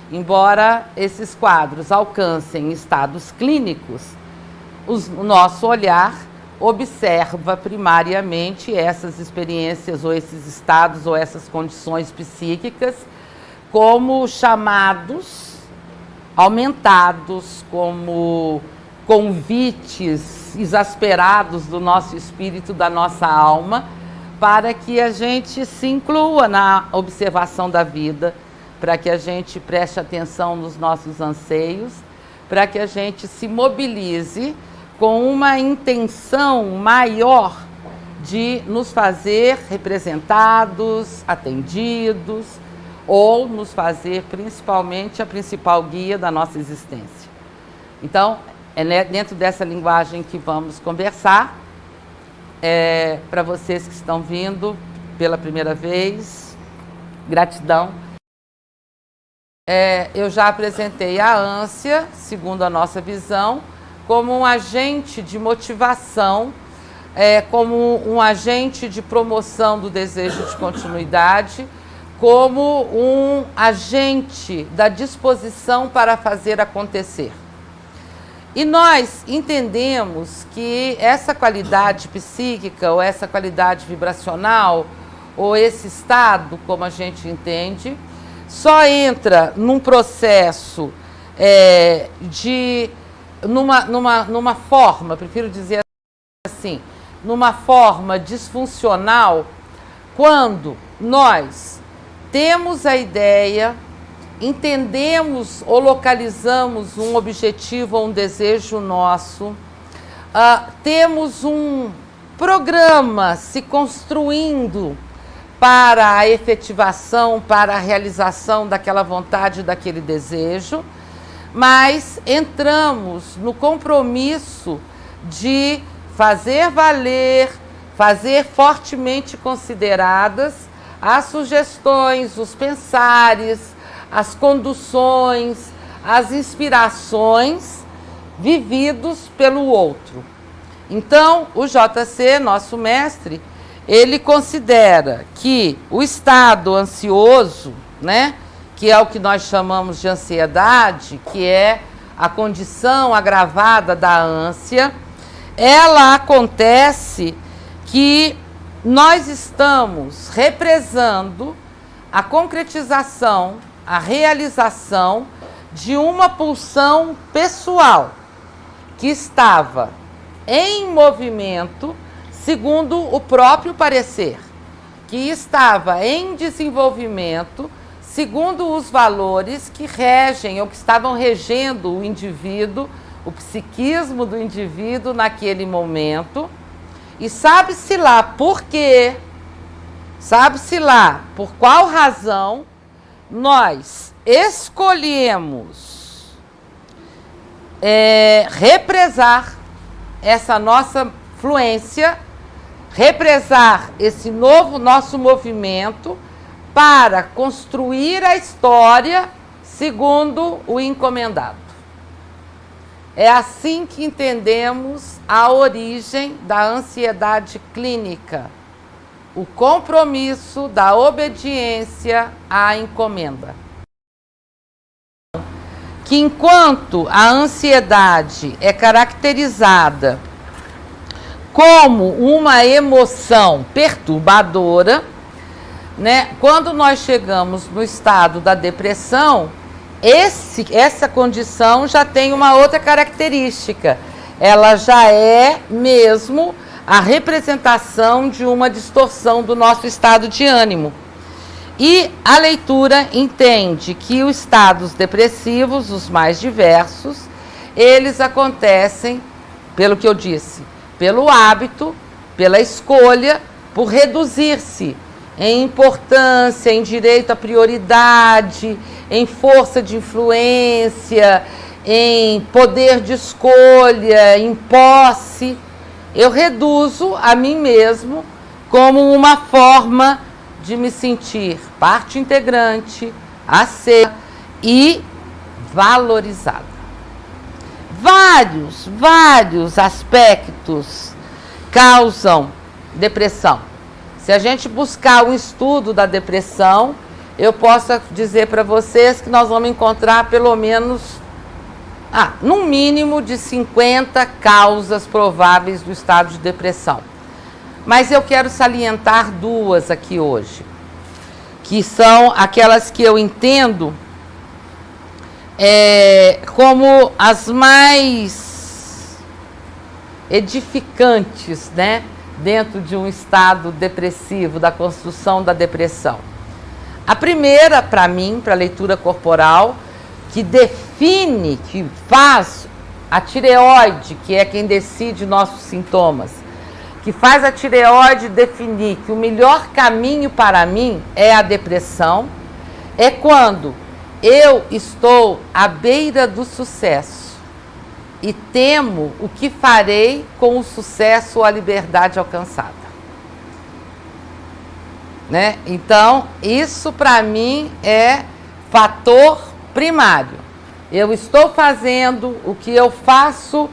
embora esses quadros alcancem estados clínicos, o nosso olhar observa primariamente essas experiências ou esses estados ou essas condições psíquicas como chamados aumentados, como convites exasperados do nosso espírito, da nossa alma, para que a gente se inclua na observação da vida, para que a gente preste atenção nos nossos anseios, para que a gente se mobilize com uma intenção maior de nos fazer representados, atendidos, ou nos fazer principalmente a principal guia da nossa existência. Então, é dentro dessa linguagem que vamos conversar. Para vocês que estão vindo pela primeira vez, gratidão. Eu já apresentei a ânsia, segundo a nossa visão, como um agente de motivação, como um agente de promoção do desejo de continuidade, como um agente da disposição para fazer acontecer. E nós entendemos que essa qualidade psíquica, ou essa qualidade vibracional, ou esse estado, como a gente entende, só entra num processo numa forma, prefiro dizer assim, numa forma disfuncional, quando nós temos a ideia, entendemos ou localizamos um objetivo ou um desejo nosso, temos um programa se construindo para a efetivação, para a realização daquela vontade, daquele desejo, mas entramos no compromisso de fazer valer, fazer fortemente consideradas as sugestões, os pensares, as conduções, as inspirações vividos pelo outro. Então, o JC, nosso mestre, ele considera que o estado ansioso, né, que é o que nós chamamos de ansiedade, que é a condição agravada da ânsia, ela acontece que nós estamos represando a concretização, a realização de uma pulsão pessoal que estava em movimento, segundo o próprio parecer, que estava em desenvolvimento, segundo os valores que regem ou que estavam regendo o indivíduo, o psiquismo do indivíduo naquele momento. E sabe-se lá por quê, sabe-se lá por qual razão nós escolhemos represar essa nossa fluência, represar esse novo nosso movimento para construir a história segundo o encomendado. É assim que entendemos a origem da ansiedade clínica, o compromisso da obediência à encomenda. Que enquanto a ansiedade é caracterizada como uma emoção perturbadora, né, quando nós chegamos no estado da depressão, essa condição já tem uma outra característica. Ela já é mesmo a representação de uma distorção do nosso estado de ânimo. E a leitura entende que os estados depressivos, os mais diversos, eles acontecem, pelo que eu disse, pelo hábito, pela escolha, por reduzir-se em importância, em direito à prioridade, em força de influência, em poder de escolha, em posse. Eu reduzo a mim mesmo como uma forma de me sentir parte integrante, aceita e valorizada. Vários aspectos causam depressão. Se a gente buscar um estudo da depressão, eu posso dizer para vocês que nós vamos encontrar pelo menos, no mínimo de 50 causas prováveis do estado de depressão. Mas eu quero salientar duas aqui hoje, que são aquelas que eu entendo como as mais edificantes, né, dentro de um estado depressivo, da construção da depressão. A primeira, para mim, para a leitura corporal, que define, que faz a tireoide, que é quem decide nossos sintomas, que faz a tireoide definir que o melhor caminho para mim é a depressão, é quando eu estou à beira do sucesso e temo o que farei com o sucesso ou a liberdade alcançada. Né? Então, isso para mim é fator primário. Eu estou fazendo, o que eu faço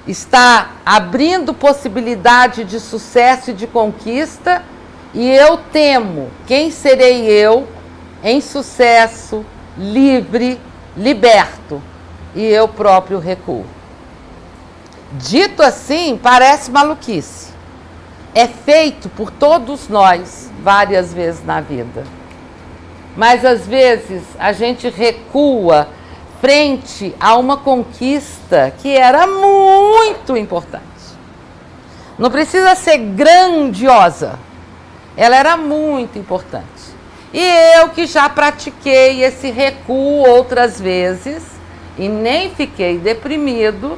está abrindo possibilidade de sucesso e de conquista, e eu temo quem serei eu em sucesso, livre, liberto, e eu próprio recuo. Dito assim, parece maluquice. É feito por todos nós várias vezes na vida. Mas às vezes a gente recua frente a uma conquista que era muito importante. Não precisa ser grandiosa. Ela era muito importante. E eu que já pratiquei esse recuo outras vezes e nem fiquei deprimido,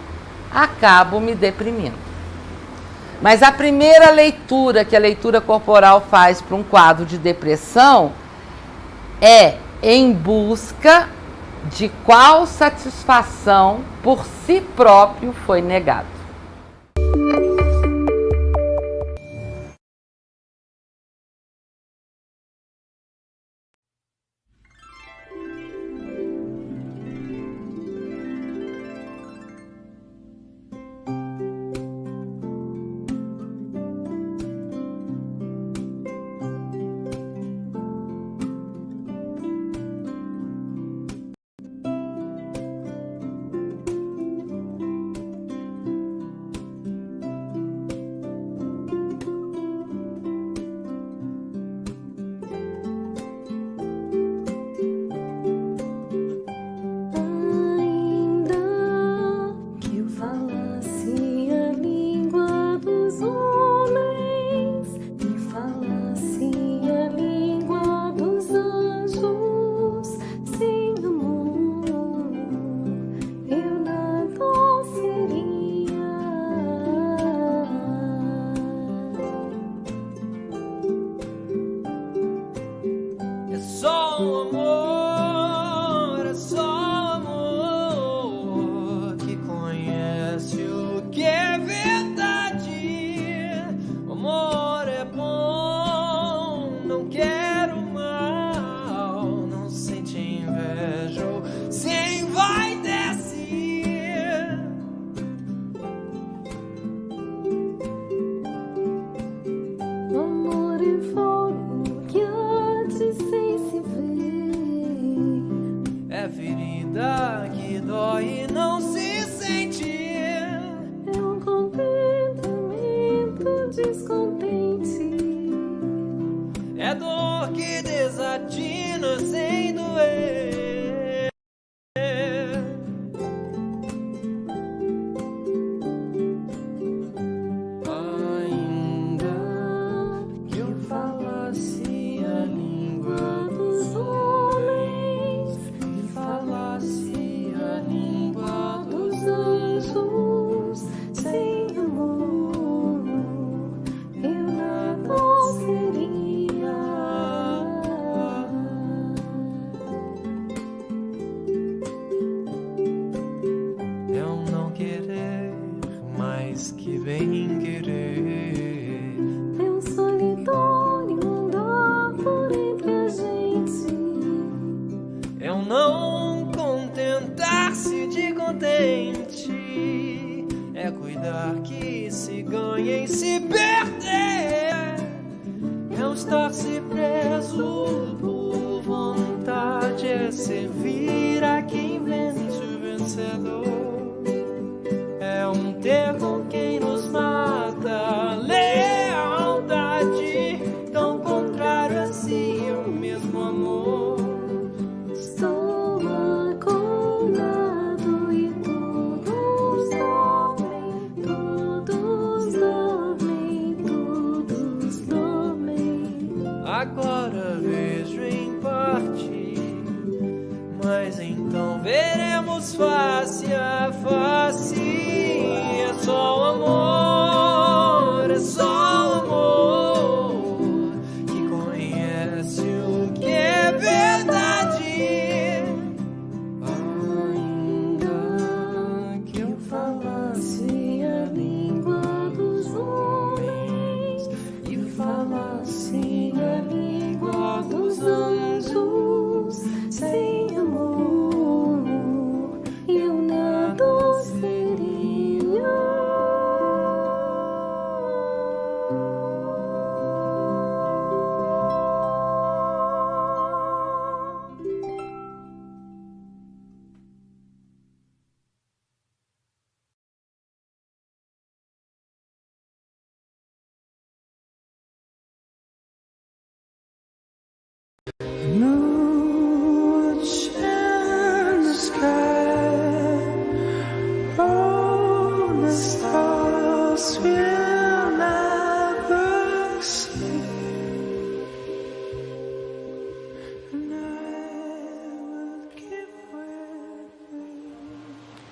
acabo me deprimindo. Mas a primeira leitura que a leitura corporal faz para um quadro de depressão é em busca de qual satisfação por si próprio foi negado. mente é cuidar que se ganha e se perder, é estar-se preso por vontade, é servir a quem vence o vencedor, é ter com quem nos mata, lealdade, tão contrário assim é o mesmo amor. Estou acordado e todos dormem. Agora vejo em parte, mas então veremos face a face. É só o amor, é só o amor que conhece o que é verdade. Ainda que eu falasse a língua dos homens e falasse a língua dos anjos, sem amor eu nada seria. No shine the sky, all the stars will never see.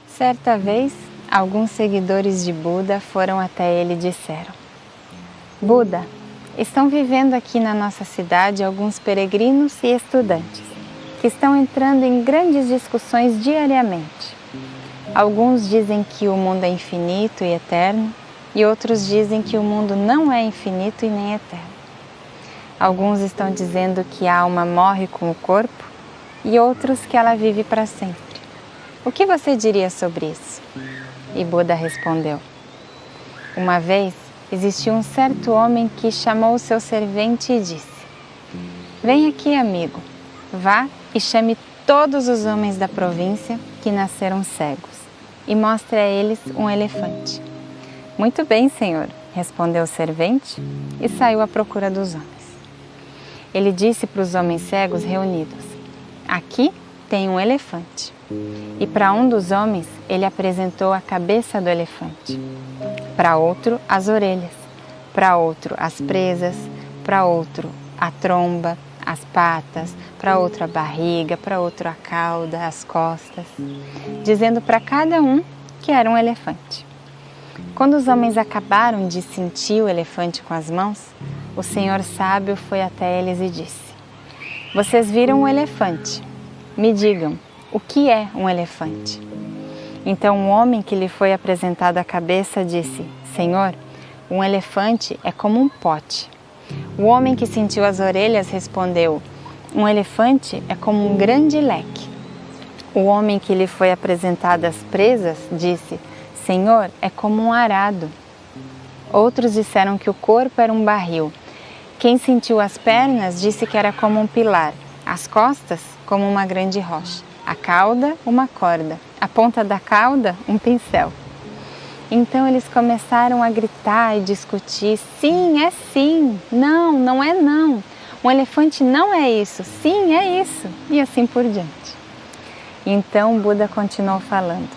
Certa vez, alguns seguidores de Buda foram até ele e disseram: Buda, estão vivendo aqui na nossa cidade alguns peregrinos e estudantes que estão entrando em grandes discussões diariamente. Alguns dizem que o mundo é infinito e eterno, e outros dizem que o mundo não é infinito e nem eterno. Alguns estão dizendo que a alma morre com o corpo e outros que ela vive para sempre. O que você diria sobre isso? E Buda respondeu: Uma vez existiu um certo homem que chamou o seu servente e disse: Vem aqui, amigo, vá e chame todos os homens da província que nasceram cegos e mostre a eles um elefante. Muito bem, senhor, respondeu o servente e saiu à procura dos homens. Ele disse para os homens cegos reunidos: Aqui tem um elefante. E para um dos homens ele apresentou a cabeça do elefante, para outro as orelhas, para outro as presas, para outro a tromba, as patas, para outro a barriga, para outro a cauda, as costas, dizendo para cada um que era um elefante. Quando os homens acabaram de sentir o elefante com as mãos, o Senhor sábio foi até eles e disse: Vocês viram um elefante? Me digam, o que é um elefante? Então um homem que lhe foi apresentado a cabeça disse: Senhor, um elefante é como um pote. O homem que sentiu as orelhas respondeu: Um elefante é como um grande leque. O homem que lhe foi apresentado as presas disse: Senhor, é como um arado. Outros disseram que o corpo era um barril. Quem sentiu as pernas disse que era como um pilar, as costas como uma grande rocha, a cauda uma corda, a ponta da cauda um pincel. Então eles começaram a gritar e discutir: sim, é sim, não, não é não, um elefante não é isso, sim, é isso, e assim por diante. Então Buda continuou falando: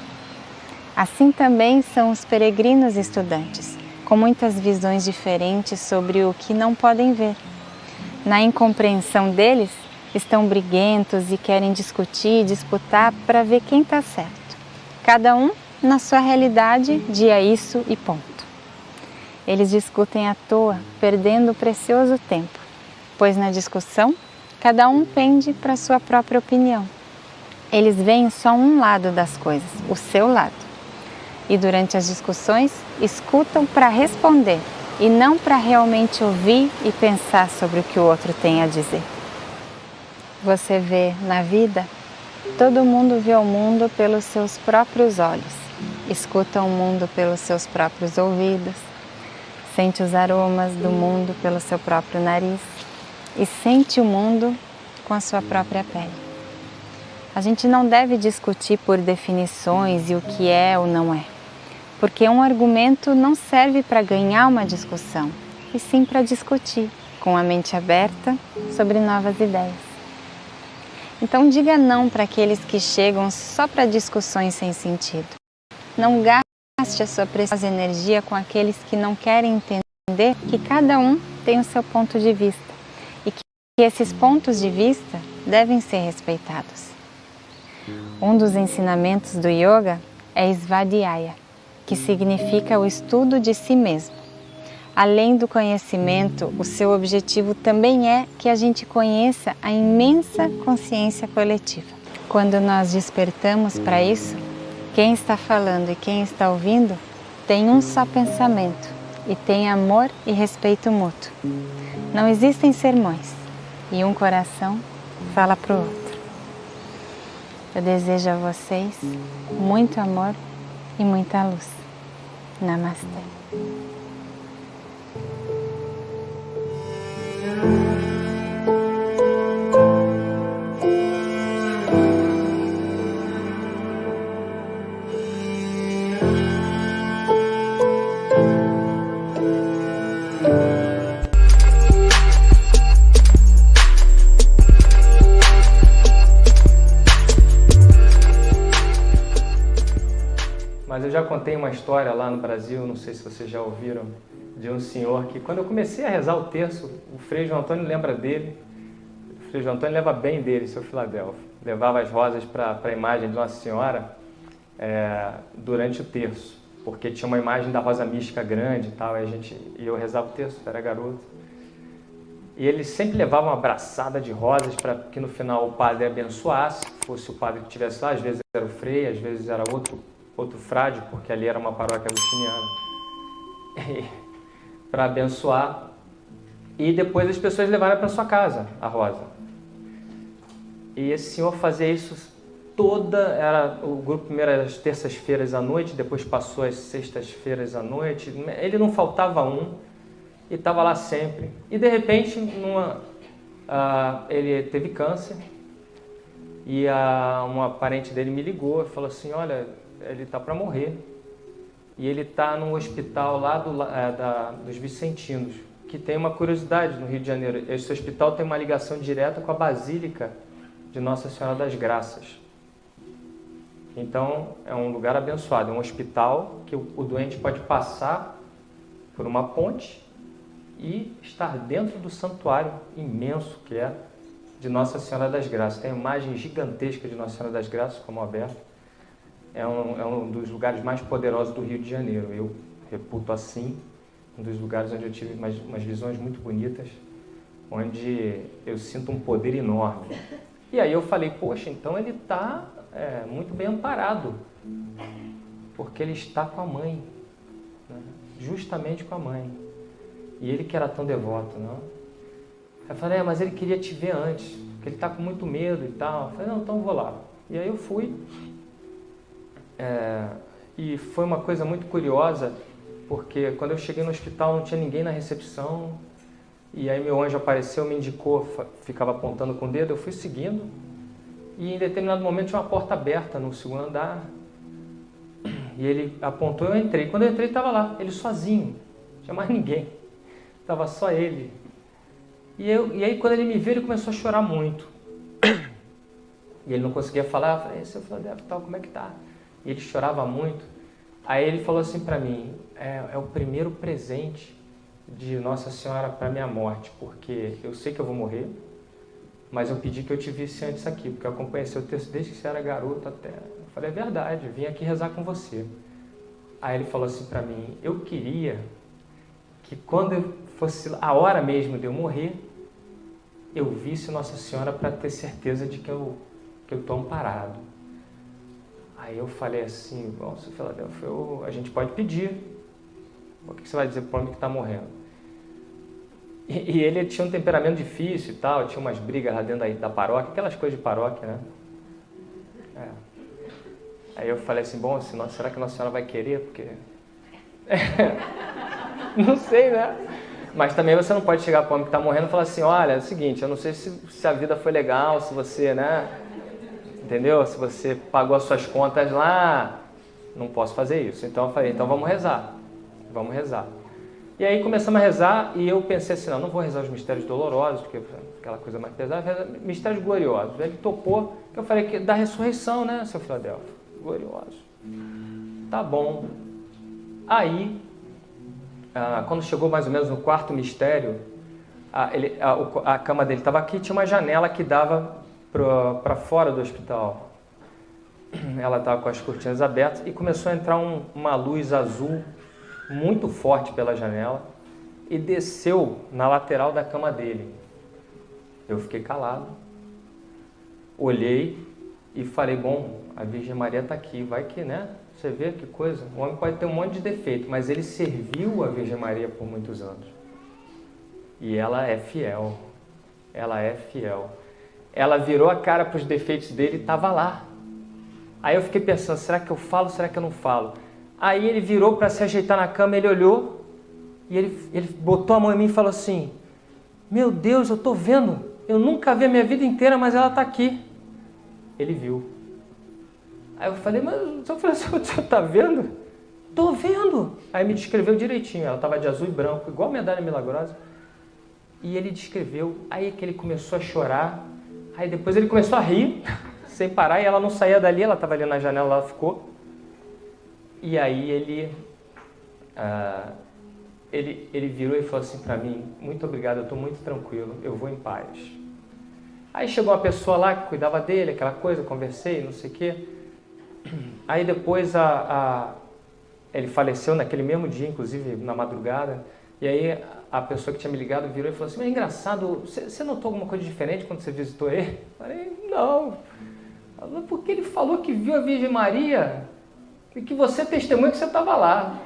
assim também são os peregrinos estudantes, com muitas visões diferentes sobre o que não podem ver. Na incompreensão deles, estão briguentos e querem discutir e disputar para ver quem está certo. Cada um na sua realidade, dia isso e ponto. Eles discutem à toa, perdendo o precioso tempo, pois na discussão, cada um pende para a sua própria opinião. Eles veem só um lado das coisas, o seu lado. E durante as discussões, escutam para responder e não para realmente ouvir e pensar sobre o que o outro tem a dizer. Você vê na vida Todo mundo vê o mundo pelos seus próprios olhos, escuta o mundo pelos seus próprios ouvidos, sente os aromas do mundo pelo seu próprio nariz e sente o mundo com a sua própria pele. A gente não deve discutir por definições e o que é ou não é, porque um argumento não serve para ganhar uma discussão, e sim para discutir, com a mente aberta, sobre novas ideias. Então diga não para aqueles que chegam só para discussões sem sentido. Não gaste a sua preciosa energia com aqueles que não querem entender que cada um tem o seu ponto de vista e que esses pontos de vista devem ser respeitados. Um dos ensinamentos do yoga é Svadhyaya, que significa o estudo de si mesmo. Além do conhecimento, o seu objetivo também é que a gente conheça a imensa consciência coletiva. Quando nós despertamos para isso, quem está falando e quem está ouvindo tem um só pensamento e tem amor e respeito mútuo. Não existem sermões e um coração fala para o outro. Eu desejo a vocês muito amor e muita luz. Namastê. Mas eu já contei uma história lá no Brasil, não sei se vocês já ouviram, de um senhor que, quando eu comecei a rezar o terço, o Frei João Antônio lembra dele, o Frei João Antônio leva bem dele, seu Filadélfio. Levava as rosas para a imagem de Nossa Senhora durante o terço, porque tinha uma imagem da rosa mística grande e tal, e eu rezava o terço, era garoto. E ele sempre levava uma abraçada de rosas para que no final o padre abençoasse, fosse o padre que estivesse lá, às vezes era o Frei, às vezes era outro frade, porque ali era uma paróquia agostiniana, para abençoar, e depois as pessoas levaram para sua casa a rosa. E esse senhor fazia isso o grupo primeiro era às terças-feiras à noite, depois passou às sextas-feiras à noite, ele não faltava e estava lá sempre. E de repente, ele teve câncer, e uma parente dele me ligou e falou assim, olha, ele está para morrer. E ele está num hospital lá dos Vicentinos, que tem uma curiosidade no Rio de Janeiro. Esse hospital tem uma ligação direta com a Basílica de Nossa Senhora das Graças. Então, é um lugar abençoado, é um hospital que o doente pode passar por uma ponte e estar dentro do santuário imenso que é de Nossa Senhora das Graças. Tem uma imagem gigantesca de Nossa Senhora das Graças, como aberto. É um dos lugares mais poderosos do Rio de Janeiro. Eu reputo assim, um dos lugares onde eu tive umas visões muito bonitas, onde eu sinto um poder enorme. E aí eu falei, poxa, então ele está muito bem amparado, porque ele está com a mãe, né? Justamente com a mãe. E ele que era tão devoto, não? Eu falei, mas ele queria te ver antes, porque ele está com muito medo e tal. Eu falei, não, então eu vou lá. E aí eu fui. E foi uma coisa muito curiosa, porque quando eu cheguei no hospital não tinha ninguém na recepção, e aí meu anjo apareceu, me indicou, ficava apontando com o dedo, eu fui seguindo, e em determinado momento tinha uma porta aberta no segundo andar, e ele apontou, eu entrei. Quando eu entrei, estava lá, ele sozinho, não tinha mais ninguém, estava só ele. E aí quando ele me viu, ele começou a chorar muito, e ele não conseguia falar. Eu falei, seu Filadélfio, como é que tá? E ele chorava muito. Aí ele falou assim para mim, é o primeiro presente de Nossa Senhora para minha morte, porque eu sei que eu vou morrer, mas eu pedi que eu te visse antes aqui, porque eu acompanhei seu texto desde que você era garoto até. Eu falei, é verdade, vim aqui rezar com você. Aí ele falou assim para mim, eu queria que quando fosse a hora mesmo de eu morrer, eu visse Nossa Senhora para ter certeza de que eu estou amparado. Aí eu falei assim, bom, seu Filadélfio, a gente pode pedir. O que você vai dizer para o homem que está morrendo? E ele tinha um temperamento difícil e tal, tinha umas brigas lá dentro da paróquia, aquelas coisas de paróquia, né? Aí eu falei assim, bom, será que Nossa Senhora vai querer? Porque... não sei, né? Mas também você não pode chegar para o homem que está morrendo e falar assim, olha, é o seguinte, eu não sei se a vida foi legal, se você, né? Entendeu? Se você pagou as suas contas lá, não posso fazer isso. Então eu falei, então vamos rezar. Vamos rezar. E aí começamos a rezar e eu pensei assim, não vou rezar os mistérios dolorosos, porque aquela coisa mais pesada, mistérios gloriosos. Ele topou, que eu falei que da ressurreição, né, seu Filadélfio? Glorioso. Tá bom. Aí, quando chegou mais ou menos no quarto mistério, a cama dele estava aqui, tinha uma janela que dava para fora do hospital. Ela estava com as cortinas abertas e começou a entrar uma luz azul muito forte pela janela e desceu na lateral da cama dele. Eu fiquei calado, olhei e falei, bom, a Virgem Maria está aqui, vai que, né? Você vê que coisa? O homem pode ter um monte de defeito, mas ele serviu a Virgem Maria por muitos anos. E ela é fiel. Ela é fiel. Ela virou a cara para os defeitos dele e estava lá. Aí eu fiquei pensando, será que eu falo, será que eu não falo? Aí ele virou para se ajeitar na cama, ele olhou e ele botou a mão em mim e falou assim, meu Deus, eu estou vendo. Eu nunca vi a minha vida inteira, mas ela está aqui. Ele viu. Aí eu falei, mas o senhor está vendo? Estou vendo. Aí me descreveu direitinho. Ela estava de azul e branco, igual a medalha milagrosa. E ele descreveu. Aí que ele começou a chorar. Aí depois ele começou a rir, sem parar. E ela não saía dali, ela estava ali na janela, ela ficou. E aí ele virou e falou assim para mim, muito obrigado, eu estou muito tranquilo, eu vou em paz. Aí chegou uma pessoa lá que cuidava dele, aquela coisa, conversei, não sei o quê. Aí depois ele faleceu naquele mesmo dia, inclusive na madrugada, e aí a pessoa que tinha me ligado virou e falou assim, mas é engraçado, você notou alguma coisa diferente quando você visitou ele? Eu falei, não. Ela falou, porque ele falou que viu a Virgem Maria e que você testemunha que você estava lá.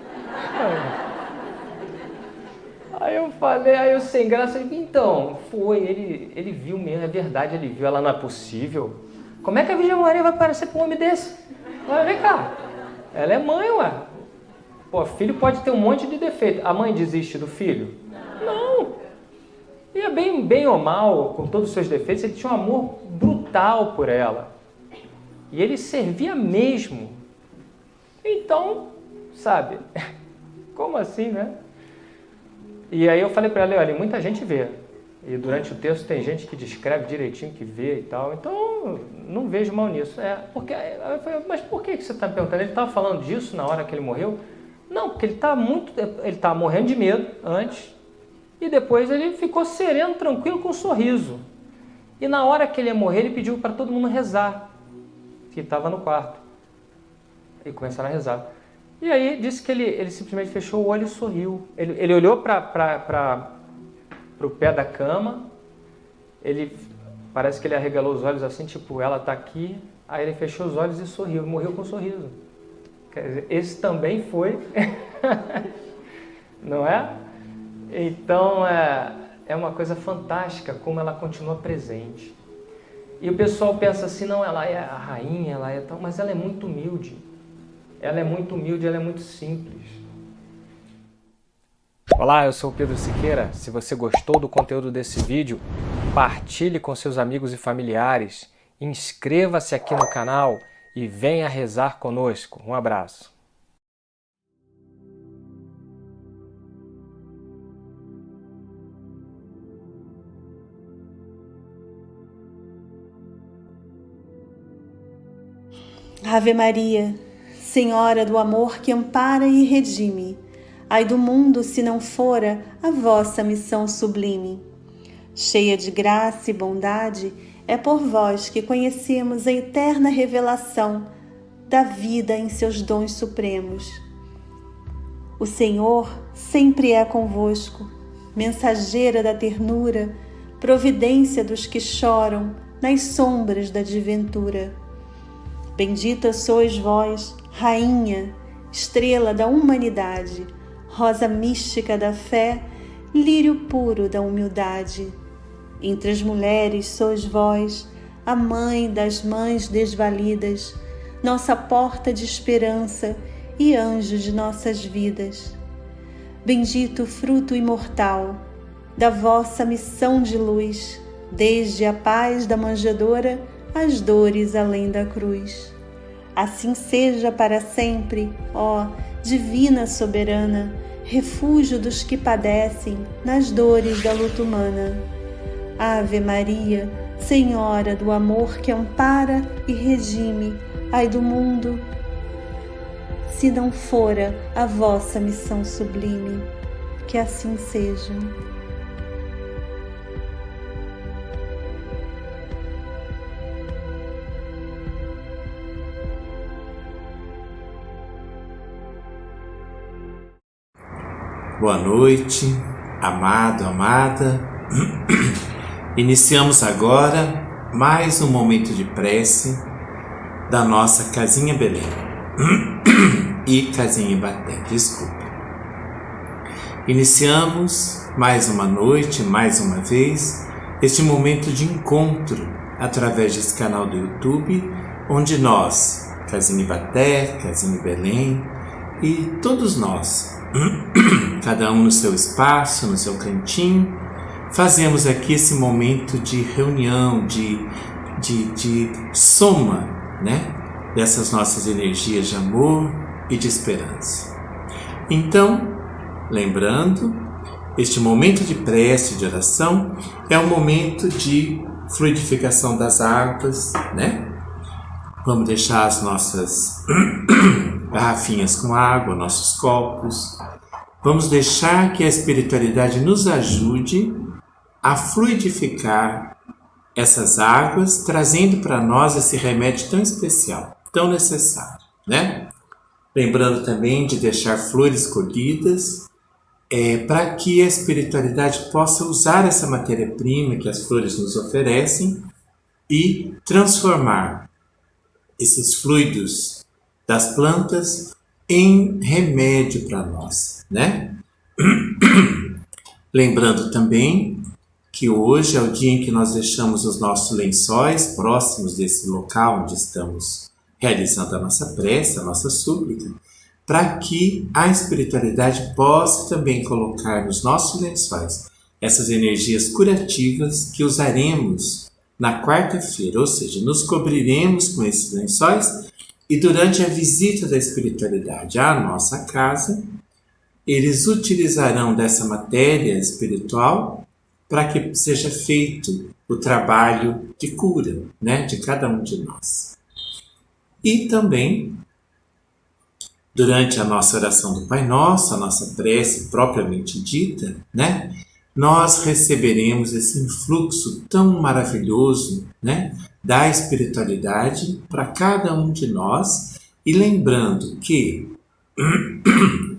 Aí eu falei, aí eu sem graça, eu falei, então, foi, ele viu mesmo, é verdade, ele viu, ela não é possível. Como é que a Virgem Maria vai parecer com um homem desse? Olha, vem cá, ela é mãe, ué. Pô, filho pode ter um monte de defeito. A mãe desiste do filho? Não. E é bem ou mal, com todos os seus defeitos, ele tinha um amor brutal por ela. E ele servia mesmo. Então, sabe, como assim, né? E aí eu falei para ela, olha, muita gente vê. E durante o texto tem gente que descreve direitinho, que vê e tal. Então, não vejo mal nisso. Eu falei, mas por que você está me perguntando? Ele estava falando disso na hora que ele morreu? Não, porque ele estava morrendo de medo antes. E depois ele ficou sereno, tranquilo, com um sorriso. E na hora que ele ia morrer, ele pediu para todo mundo rezar. Que estava no quarto. E começaram a rezar. E aí disse que ele simplesmente fechou o olho e sorriu. Ele olhou para o pé da cama, parece que ele arregalou os olhos assim, tipo, ela está aqui. Aí ele fechou os olhos e sorriu, morreu com um sorriso. Quer dizer, esse também foi, não é? Então é uma coisa fantástica como ela continua presente. E o pessoal pensa assim, não, ela é a rainha, ela é tal, mas ela é muito humilde. Ela é muito humilde, ela é muito simples. Olá, eu sou o Pedro Siqueira. Se você gostou do conteúdo desse vídeo, partilhe com seus amigos e familiares, inscreva-se aqui no canal e venha rezar conosco. Um abraço. Ave Maria, Senhora do amor que ampara e redime, ai do mundo se não fora a vossa missão sublime. Cheia de graça e bondade, é por vós que conhecemos a eterna revelação da vida em seus dons supremos. O Senhor sempre é convosco, mensageira da ternura, providência dos que choram nas sombras da desventura. Bendita sois vós, Rainha, estrela da humanidade, rosa mística da fé, lírio puro da humildade. Entre as mulheres sois vós, a mãe das mães desvalidas, nossa porta de esperança e anjo de nossas vidas. Bendito o fruto imortal da vossa missão de luz, desde a paz da manjedoura às dores além da cruz. Assim seja para sempre, ó Divina Soberana, refúgio dos que padecem nas dores da luta humana. Ave Maria, Senhora do amor que ampara e redime, ai do mundo, se não fora a vossa missão sublime. Que assim seja. Boa noite, amado, amada. Iniciamos agora mais um momento de prece da nossa Casinha Belém e Casinha Ibaté, desculpa. Iniciamos mais uma noite, mais uma vez, este momento de encontro através desse canal do YouTube, onde nós, Casinha Ibaté, Casinha Belém e todos nós, cada um no seu espaço, no seu cantinho, fazemos aqui esse momento de reunião, de soma, né, dessas nossas energias de amor e de esperança. Então, lembrando, este momento de prece, de oração, é um momento de fluidificação das águas, né? Vamos deixar as nossas garrafinhas com água, nossos copos. Vamos deixar que a espiritualidade nos ajude a fluidificar essas águas, trazendo para nós esse remédio tão especial, tão necessário, né? Lembrando também de deixar flores colhidas, para que a espiritualidade possa usar essa matéria-prima que as flores nos oferecem e transformar esses fluidos das plantas em remédio para nós, né? Lembrando também que hoje é o dia em que nós deixamos os nossos lençóis próximos desse local onde estamos realizando a nossa prece, a nossa súplica, para que a espiritualidade possa também colocar nos nossos lençóis essas energias curativas que usaremos na quarta-feira, ou seja, nos cobriremos com esses lençóis e durante a visita da espiritualidade à nossa casa, eles utilizarão dessa matéria espiritual para que seja feito o trabalho de cura, né, de cada um de nós. E também, durante a nossa oração do Pai Nosso, a nossa prece propriamente dita, né, nós receberemos esse influxo tão maravilhoso, né, da espiritualidade para cada um de nós, e lembrando que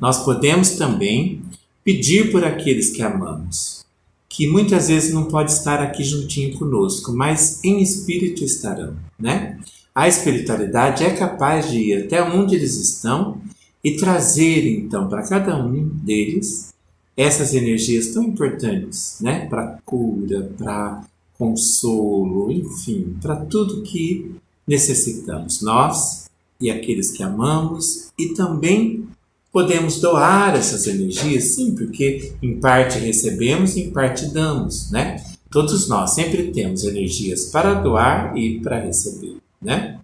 nós podemos também pedir por aqueles que amamos, que muitas vezes não pode estar aqui juntinho conosco, mas em espírito estarão, né? A espiritualidade é capaz de ir até onde eles estão e trazer então para cada um deles essas energias tão importantes, né? Para cura, para consolo, enfim, para tudo que necessitamos, nós e aqueles que amamos, e também podemos doar essas energias, sim, porque em parte recebemos e em parte damos, né? Todos nós sempre temos energias para doar e para receber, né?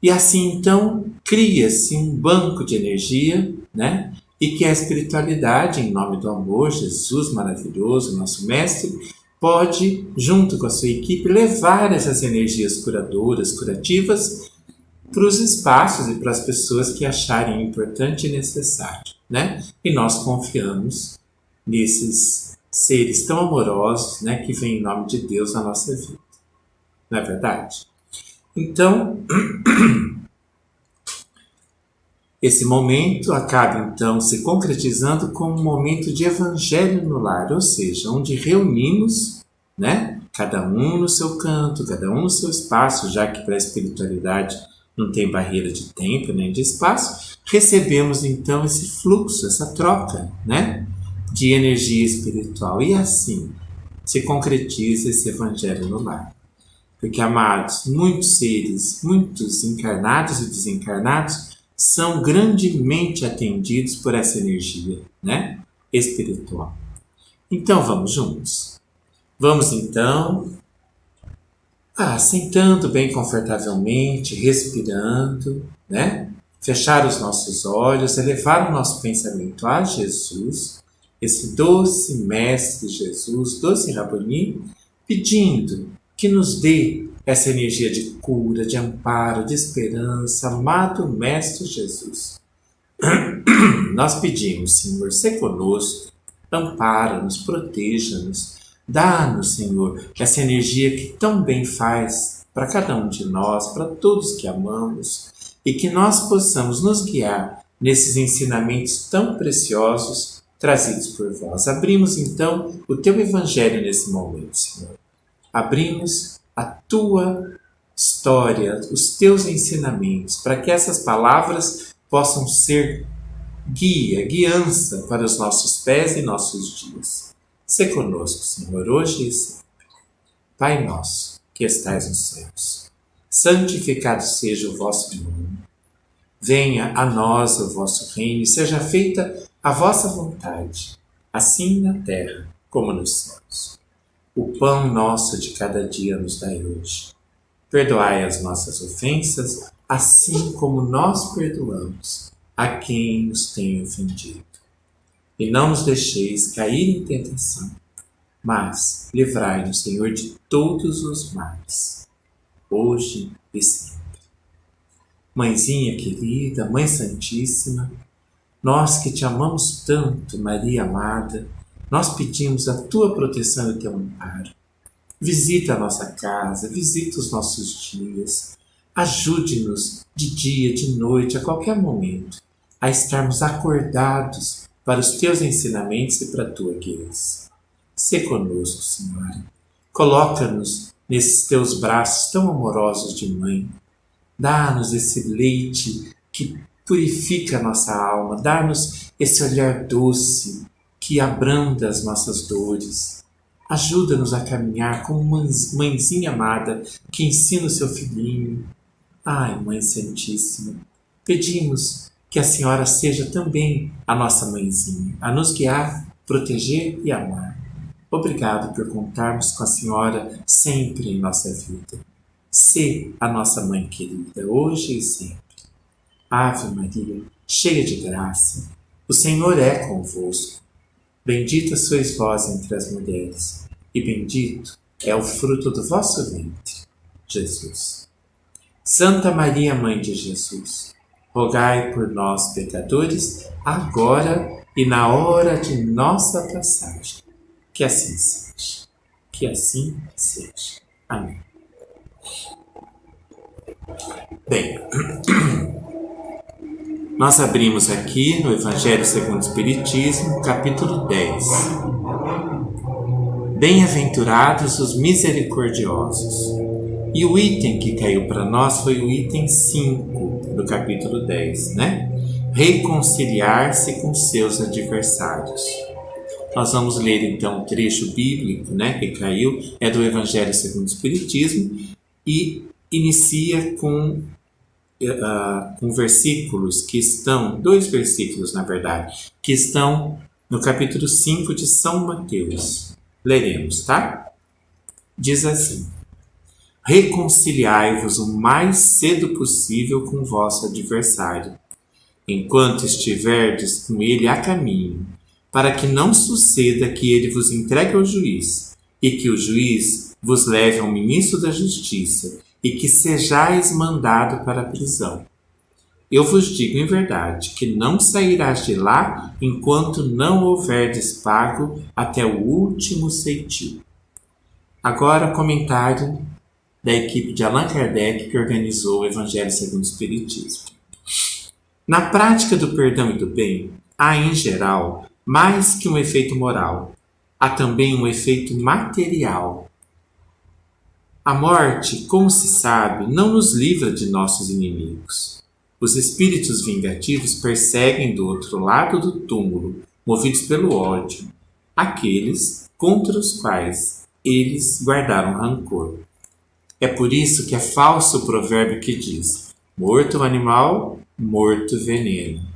E assim, então, cria-se um banco de energia, né? E que a espiritualidade, em nome do amor, Jesus maravilhoso, nosso mestre, pode, junto com a sua equipe, levar essas energias curadoras, curativas, para os espaços e para as pessoas que acharem importante e necessário, né? E nós confiamos nesses seres tão amorosos, né, que vêm em nome de Deus na nossa vida. Não é verdade? Então, esse momento acaba então se concretizando como um momento de evangelho no lar, ou seja, onde reunimos, né, cada um no seu canto, cada um no seu espaço, já que para a espiritualidade não tem barreira de tempo nem de espaço, recebemos então esse fluxo, essa troca, né, de energia espiritual, e assim se concretiza esse evangelho no lar. Porque, amados, muitos seres, muitos encarnados e desencarnados, são grandemente atendidos por essa energia, né? Espiritual. Então, vamos juntos. Vamos, então, sentando bem confortavelmente, respirando, né? Fechar os nossos olhos, elevar o nosso pensamento a Jesus, esse doce Mestre Jesus, doce Rabboni, pedindo que nos dê essa energia de cura, de amparo, de esperança, amado Mestre Jesus. Nós pedimos, Senhor, sê conosco, ampara-nos, proteja-nos, dá-nos, Senhor, essa energia que tão bem faz para cada um de nós, para todos que amamos, e que nós possamos nos guiar nesses ensinamentos tão preciosos trazidos por vós. Abrimos, então, o teu Evangelho nesse momento, Senhor. Abrimos a tua história, os teus ensinamentos, para que essas palavras possam ser guiança para os nossos pés e nossos dias. Sê conosco, Senhor, hoje e sempre. Pai nosso, que estais nos céus, santificado seja o vosso nome. Venha a nós o vosso reino e seja feita a vossa vontade, assim na terra como nos céus. O pão nosso de cada dia nos dai hoje. Perdoai as nossas ofensas, assim como nós perdoamos a quem nos tem ofendido. E não nos deixeis cair em tentação, mas livrai-nos, Senhor, de todos os males, hoje e sempre. Mãezinha querida, Mãe Santíssima, nós que te amamos tanto, Maria amada, nós pedimos a tua proteção e o teu amparo. Visita a nossa casa, visita os nossos dias, ajude-nos de dia, de noite, a qualquer momento, a estarmos acordados para os teus ensinamentos e para a tua guia. Sê conosco, Senhora. Coloca-nos nesses teus braços tão amorosos de mãe. Dá-nos esse leite que purifica a nossa alma. Dá-nos esse olhar doce que abranda as nossas dores. Ajuda-nos a caminhar como mãezinha amada que ensina o seu filhinho. Ai, Mãe Santíssima, pedimos que a Senhora seja também a nossa mãezinha, a nos guiar, proteger e amar. Obrigado por contarmos com a Senhora sempre em nossa vida. Sê a nossa mãe querida, hoje e sempre. Ave Maria, cheia de graça, o Senhor é convosco. Bendita sois vós entre as mulheres, e bendito é o fruto do vosso ventre, Jesus. Santa Maria, Mãe de Jesus, rogai por nós, pecadores, agora e na hora de nossa passagem. Que assim seja. Que assim seja. Amém. Bem, nós abrimos aqui no Evangelho segundo o Espiritismo, capítulo 10. Bem-aventurados os misericordiosos. E o item que caiu para nós foi o item 5 do capítulo 10, né? Reconciliar-se com seus adversários. Nós vamos ler então o trecho bíblico, né, que caiu, é do Evangelho segundo o Espiritismo e inicia com versículos que estão, 2 versículos na verdade, que estão no capítulo 5 de São Mateus. Leremos, tá? Diz assim: reconciliai-vos o mais cedo possível com o vosso adversário, enquanto estiverdes com ele a caminho, para que não suceda que ele vos entregue ao juiz, e que o juiz vos leve ao ministro da justiça, e que sejais mandado para a prisão. Eu vos digo em verdade que não sairás de lá enquanto não houverdes pago até o último ceitil. Agora, comentário da equipe de Allan Kardec que organizou o Evangelho segundo o Espiritismo. Na prática do perdão e do bem, há em geral mais que um efeito moral, há também um efeito material. A morte, como se sabe, não nos livra de nossos inimigos. Os espíritos vingativos perseguem do outro lado do túmulo, movidos pelo ódio, aqueles contra os quais eles guardaram rancor. É por isso que é falso o provérbio que diz: morto o animal, morto o veneno.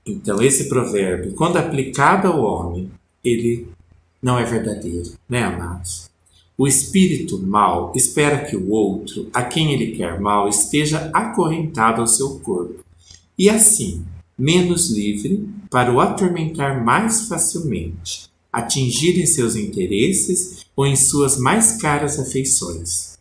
Então, esse provérbio, quando aplicado ao homem, ele não é verdadeiro, né, amados? O espírito mau espera que o outro, a quem ele quer mal, esteja acorrentado ao seu corpo, e assim, menos livre para o atormentar mais facilmente, atingir em seus interesses ou em suas mais caras afeições.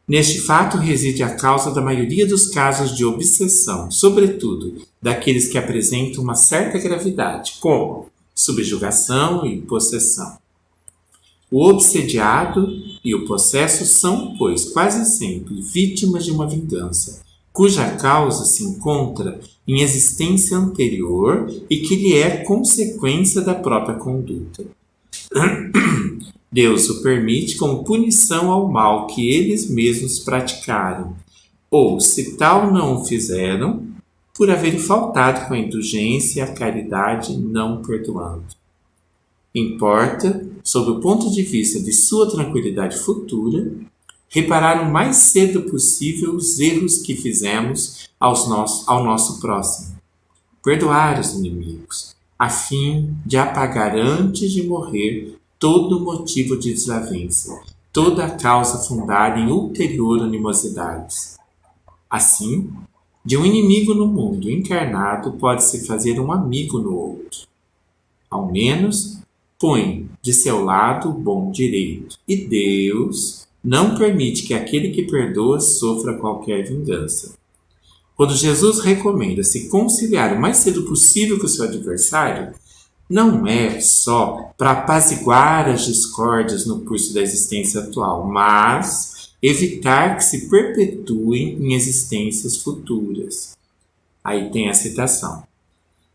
Neste fato reside a causa da maioria dos casos de obsessão, sobretudo daqueles que apresentam uma certa gravidade, como subjugação e possessão. O obsediado e o possesso são, pois, quase sempre vítimas de uma vingança, cuja causa se encontra em existência anterior e que lhe é consequência da própria conduta. Deus o permite como punição ao mal que eles mesmos praticaram, ou, se tal não o fizeram, por haverem faltado com a indulgência e a caridade, não perdoando. Importa, sob o ponto de vista de sua tranquilidade futura, reparar o mais cedo possível os erros que fizemos ao nosso próximo, perdoar os inimigos, a fim de apagar antes de morrer todo motivo de desavença, toda a causa fundada em ulterior animosidades. Assim, de um inimigo no mundo encarnado pode-se fazer um amigo no outro. Ao menos, põe de seu lado o bom direito, e Deus não permite que aquele que perdoa sofra qualquer vingança. Quando Jesus recomenda se conciliar o mais cedo possível com o seu adversário, não é só para apaziguar as discórdias no curso da existência atual, mas evitar que se perpetuem em existências futuras. Aí tem a citação: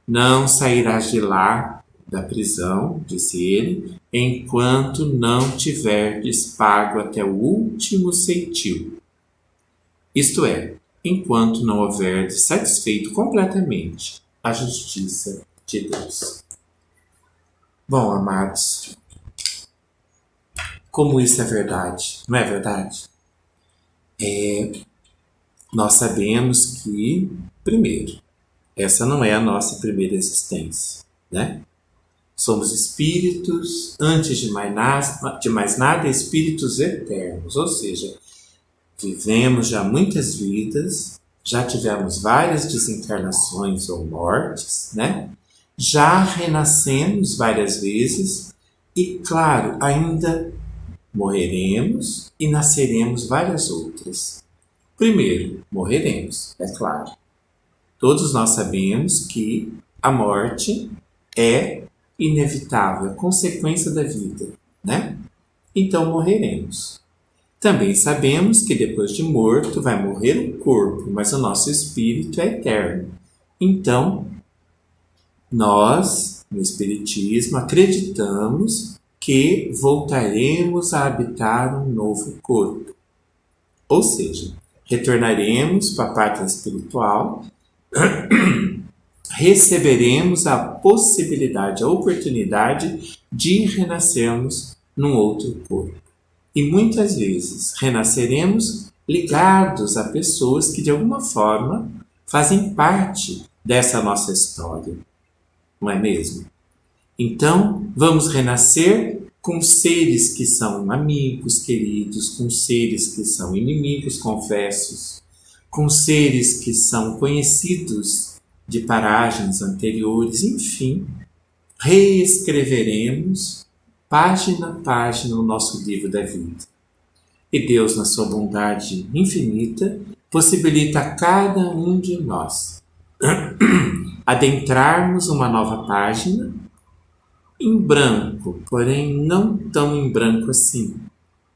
não sairás de lá da prisão, disse ele, enquanto não tiverdes pago até o último ceitil. Isto é, enquanto não houverdes satisfeito completamente a justiça de Deus. Bom, amados, como isso é verdade, não é verdade? Nós sabemos que, primeiro, essa não é a nossa primeira existência, né? Somos espíritos, antes de mais nada, espíritos eternos, ou seja, vivemos já muitas vidas, já tivemos várias desencarnações ou mortes, né? Já renascemos várias vezes e, claro, ainda morreremos e nasceremos várias outras. Primeiro, morreremos, é claro. Todos nós sabemos que a morte é inevitável, é consequência da vida, né? Então morreremos. Também sabemos que depois de morto vai morrer o corpo, mas o nosso espírito é eterno. Então, nós, no Espiritismo, acreditamos que voltaremos a habitar um novo corpo. Ou seja, retornaremos para a pátria espiritual, receberemos a possibilidade, a oportunidade de renascermos num outro corpo. E muitas vezes renasceremos ligados a pessoas que de alguma forma fazem parte dessa nossa história. Não é mesmo? Então, vamos renascer com seres que são amigos queridos, com seres que são inimigos confessos, com seres que são conhecidos de paragens anteriores, enfim, reescreveremos página a página o nosso livro da vida. E Deus, na sua bondade infinita, possibilita a cada um de nós adentrarmos uma nova página em branco, porém não tão em branco assim,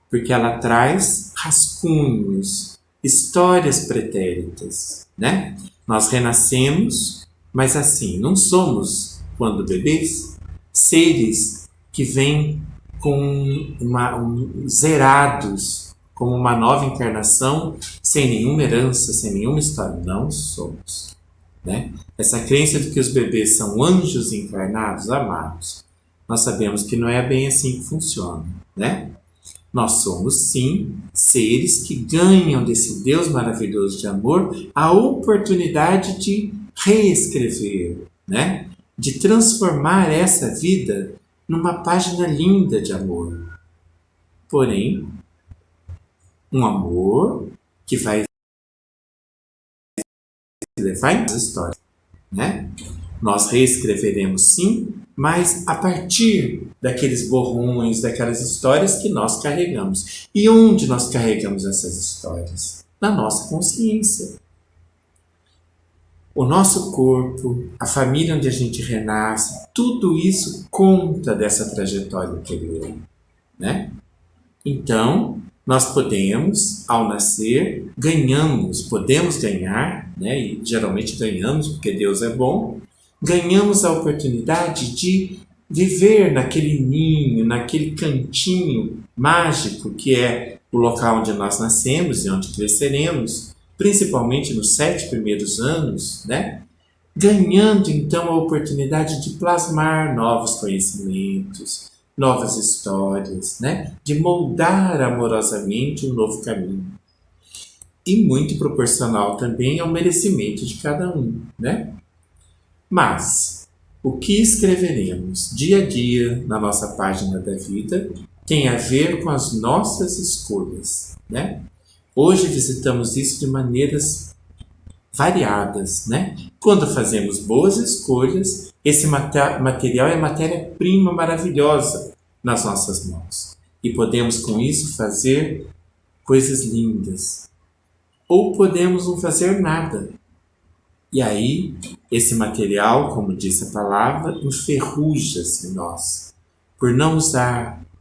porque ela traz rascunhos, histórias pretéritas, né? Nós renascemos, mas assim, não somos, quando bebês, seres que vêm zerados, como uma nova encarnação, sem nenhuma herança, sem nenhuma história. Não somos, né? Essa crença de que os bebês são anjos encarnados, amados, nós sabemos que não é bem assim que funciona, né? Nós somos, sim, seres que ganham desse Deus maravilhoso de amor a oportunidade de reescrever, né? De transformar essa vida numa página linda de amor. Porém, um amor que vai levar em história, né? Nós reescreveremos, sim, mas a partir daqueles borrões, daquelas histórias que nós carregamos. E onde nós carregamos essas histórias? Na nossa consciência. O nosso corpo, a família onde a gente renasce, tudo isso conta dessa trajetória anterior, né? Então, nós podemos, ao nascer, podemos ganhar, né? E geralmente ganhamos, porque Deus é bom, ganhamos a oportunidade de viver naquele ninho, naquele cantinho mágico que é o local onde nós nascemos e onde cresceremos, principalmente nos 7 primeiros anos, né? Ganhando então a oportunidade de plasmar novos conhecimentos, novas histórias, né? De moldar amorosamente um novo caminho. E muito proporcional também ao merecimento de cada um, né? Mas o que escreveremos dia a dia na nossa página da vida tem a ver com as nossas escolhas, né? Hoje visitamos isso de maneiras variadas, né? Quando fazemos boas escolhas, esse material é matéria-prima maravilhosa nas nossas mãos. E podemos com isso fazer coisas lindas. Ou podemos não fazer nada. E aí, esse material, como diz a palavra, enferruja-se em nós.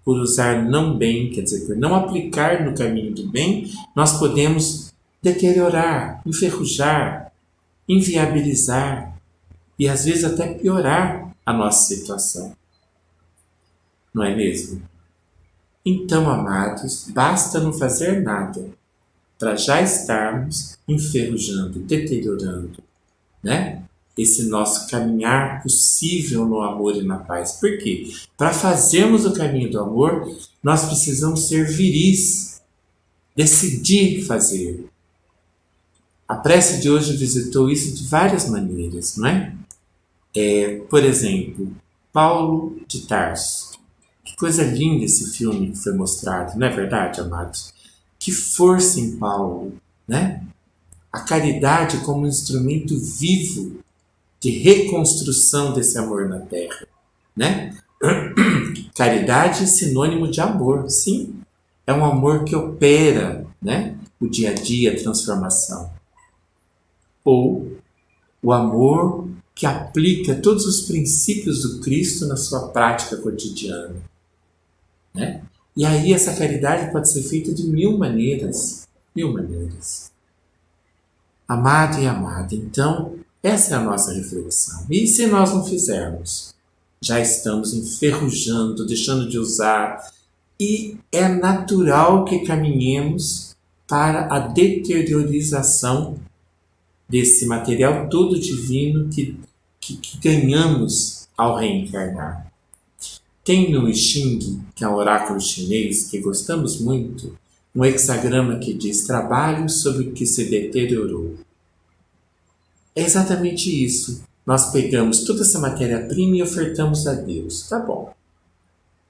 Por usar não bem, quer dizer, por não aplicar no caminho do bem, nós podemos deteriorar, enferrujar, inviabilizar e às vezes até piorar a nossa situação. Não é mesmo? Então, amados, basta não fazer nada para já estarmos enferrujando, deteriorando, né? Esse nosso caminhar possível no amor e na paz. Por quê? Para fazermos o caminho do amor, nós precisamos ser viris, decidir fazer. A prece de hoje visitou isso de várias maneiras, não é? Por exemplo, Paulo de Tarso. Que coisa linda esse filme que foi mostrado, não é verdade, amados? Que força em Paulo, né? A caridade como um instrumento vivo de reconstrução desse amor na Terra, né? Caridade é sinônimo de amor, sim. É um amor que opera, né? O dia a dia, a transformação. Ou o amor que aplica todos os princípios do Cristo na sua prática cotidiana, né? E aí essa caridade pode ser feita de 1000 maneiras. 1000 maneiras. Amado e amada, então, essa é a nossa reflexão. E se nós não fizermos? Já estamos enferrujando, deixando de usar. E é natural que caminhemos para a deteriorização desse material todo divino que ganhamos ao reencarnar. Tem no I Ching, que é um oráculo chinês que gostamos muito, um hexagrama que diz: trabalho sobre o que se deteriorou. É exatamente isso. Nós pegamos toda essa matéria-prima e ofertamos a Deus. Tá bom.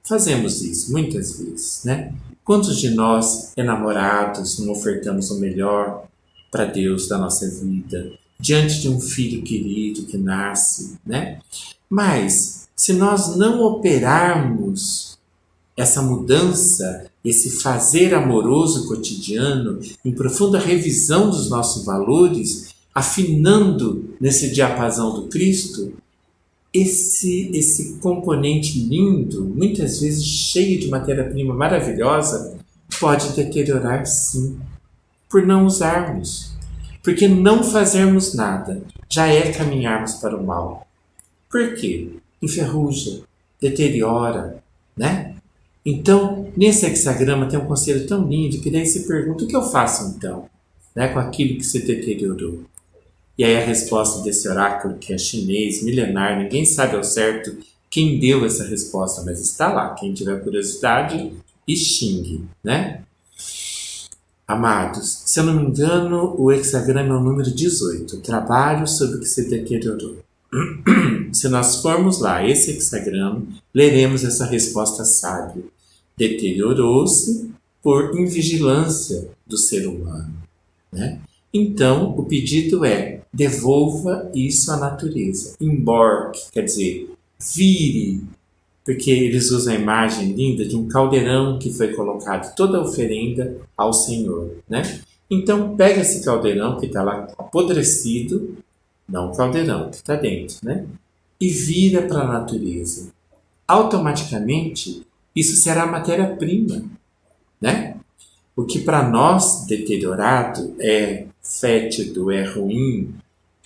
Fazemos isso muitas vezes, né? Quantos de nós, enamorados, não ofertamos o melhor para Deus da nossa vida, diante de um filho querido que nasce, né? Mas, se nós não operarmos essa mudança, esse fazer amoroso cotidiano, em profunda revisão dos nossos valores, afinando nesse diapasão do Cristo, esse componente lindo, muitas vezes cheio de matéria-prima maravilhosa, pode deteriorar sim, por não usarmos. Porque não fazermos nada já é caminharmos para o mal. Por quê? Enferruja, deteriora, né? Então, nesse hexagrama tem um conselho tão lindo que daí se pergunta: o que eu faço então, né, com aquilo que se deteriorou? E aí a resposta desse oráculo, que é chinês, milenar, ninguém sabe ao certo quem deu essa resposta, mas está lá. Quem tiver curiosidade, I Ching, né? Amados, se eu não me engano, o hexagrama é o número 18, trabalho sobre o que se deteriorou. Se nós formos lá, esse hexagrama, leremos essa resposta sábia. Deteriorou-se por invigilância do ser humano, né? Então, o pedido é: devolva isso à natureza. Embarque, quer dizer, vire, porque eles usam a imagem linda de um caldeirão que foi colocado toda a oferenda ao Senhor, né? Então, pega esse caldeirão que está lá apodrecido, não o caldeirão que está dentro, né? E vira para a natureza. Automaticamente, isso será matéria-prima, né? O que para nós deteriorado é fétido, é ruim,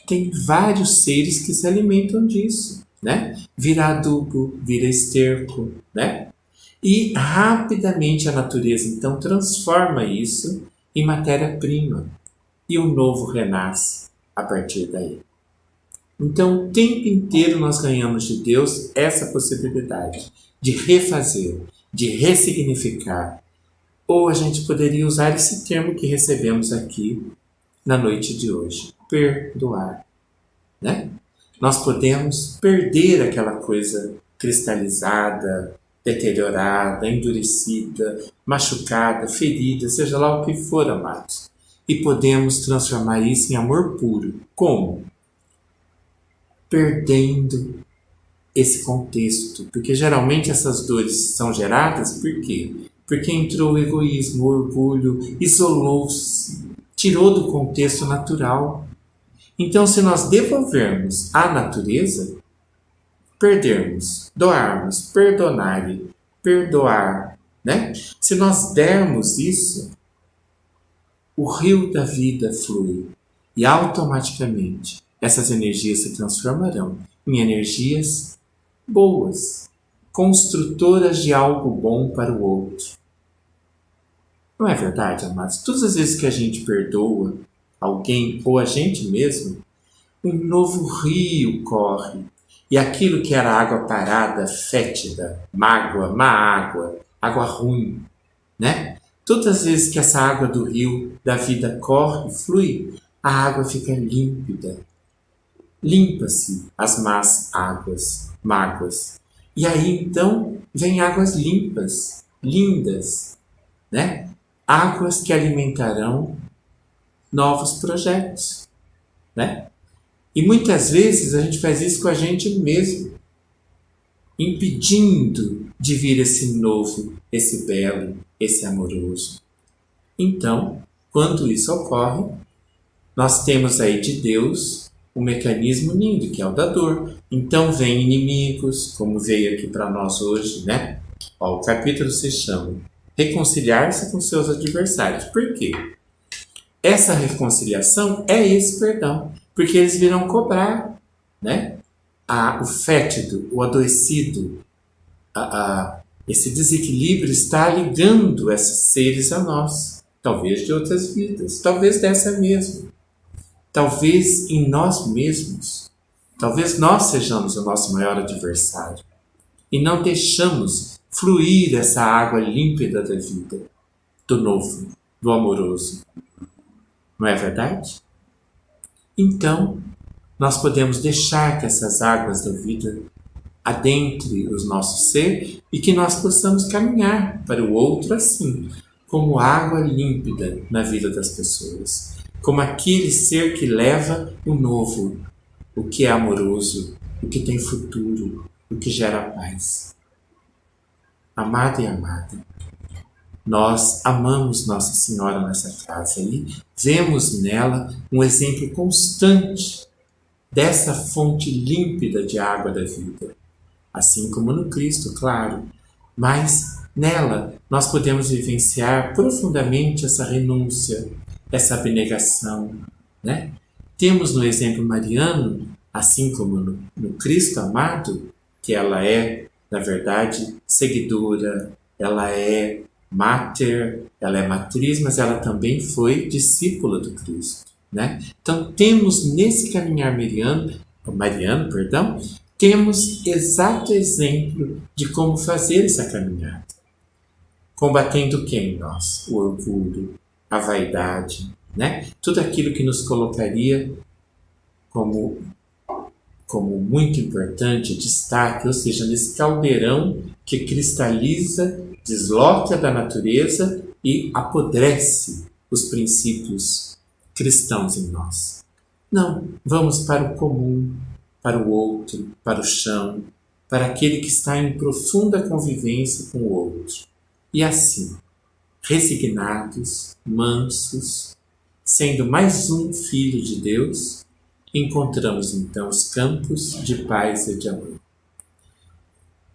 tem vários seres que se alimentam disso, né? Vira adubo, vira esterco, né? E rapidamente a natureza então transforma isso em matéria-prima e o novo renasce a partir daí. Então, o tempo inteiro nós ganhamos de Deus essa possibilidade de refazer, de ressignificar. Ou a gente poderia usar esse termo que recebemos aqui na noite de hoje, perdoar, né? Nós podemos perder aquela coisa cristalizada, deteriorada, endurecida, machucada, ferida, seja lá o que for, amados. E podemos transformar isso em amor puro. Como? Perdendo esse contexto. Porque geralmente essas dores são geradas por quê? Porque entrou o egoísmo, o orgulho, isolou-se, tirou do contexto natural. Então, se nós devolvermos à natureza, perdermos, doarmos, perdoar, né? Se nós dermos isso, o rio da vida flui e automaticamente essas energias se transformarão em energias boas, construtoras de algo bom para o outro. Não é verdade, amados? Todas as vezes que a gente perdoa alguém ou a gente mesmo, um novo rio corre. E aquilo que era água parada, fétida, mágoa, má água, água ruim, né? Todas as vezes que essa água do rio da vida corre, flui, a água fica límpida. Limpa-se as más águas, mágoas. E aí então vem águas limpas, lindas, né? Águas que alimentarão novos projetos, né? E muitas vezes a gente faz isso com a gente mesmo, impedindo de vir esse novo, esse belo, esse amoroso. Então, quando isso ocorre, nós temos aí de Deus um mecanismo lindo, que é o da dor. Então vem inimigos, como veio aqui para nós hoje, né? Ó, o capítulo se chama Reconciliar-se com seus adversários. Por quê? Essa reconciliação é esse perdão, porque eles virão cobrar, né? O fétido, o adoecido, esse desequilíbrio está ligando esses seres a nós, talvez de outras vidas, talvez dessa mesmo, talvez em nós mesmos, talvez nós sejamos o nosso maior adversário e não deixamos fluir essa água límpida da vida, do novo, do amoroso. Não é verdade? Então, nós podemos deixar que essas águas da vida adentre o nosso ser e que nós possamos caminhar para o outro assim, como água límpida na vida das pessoas, como aquele ser que leva o novo, o que é amoroso, o que tem futuro, o que gera paz. Amada e amada, nós amamos Nossa Senhora nessa casa e vemos nela um exemplo constante dessa fonte límpida de água da vida. Assim como no Cristo, claro, mas nela nós podemos vivenciar profundamente essa renúncia, essa abnegação, né? Temos no exemplo mariano, assim como no Cristo amado, que ela é, na verdade, seguidora, ela é máter, ela é matriz, mas ela também foi discípula do Cristo, né? Então temos nesse caminhar mariano, temos exato exemplo de como fazer essa caminhada. combatendo o que em nós? O orgulho, a vaidade, né? Tudo aquilo que nos colocaria como muito importante, destaque, ou seja, nesse caldeirão que cristaliza, desloca da natureza e apodrece os princípios cristãos em nós. Não, vamos para o comum, para o outro, para o chão, para aquele que está em profunda convivência com o outro. E assim, resignados, mansos, sendo mais um filho de Deus, encontramos então os campos de paz e de amor.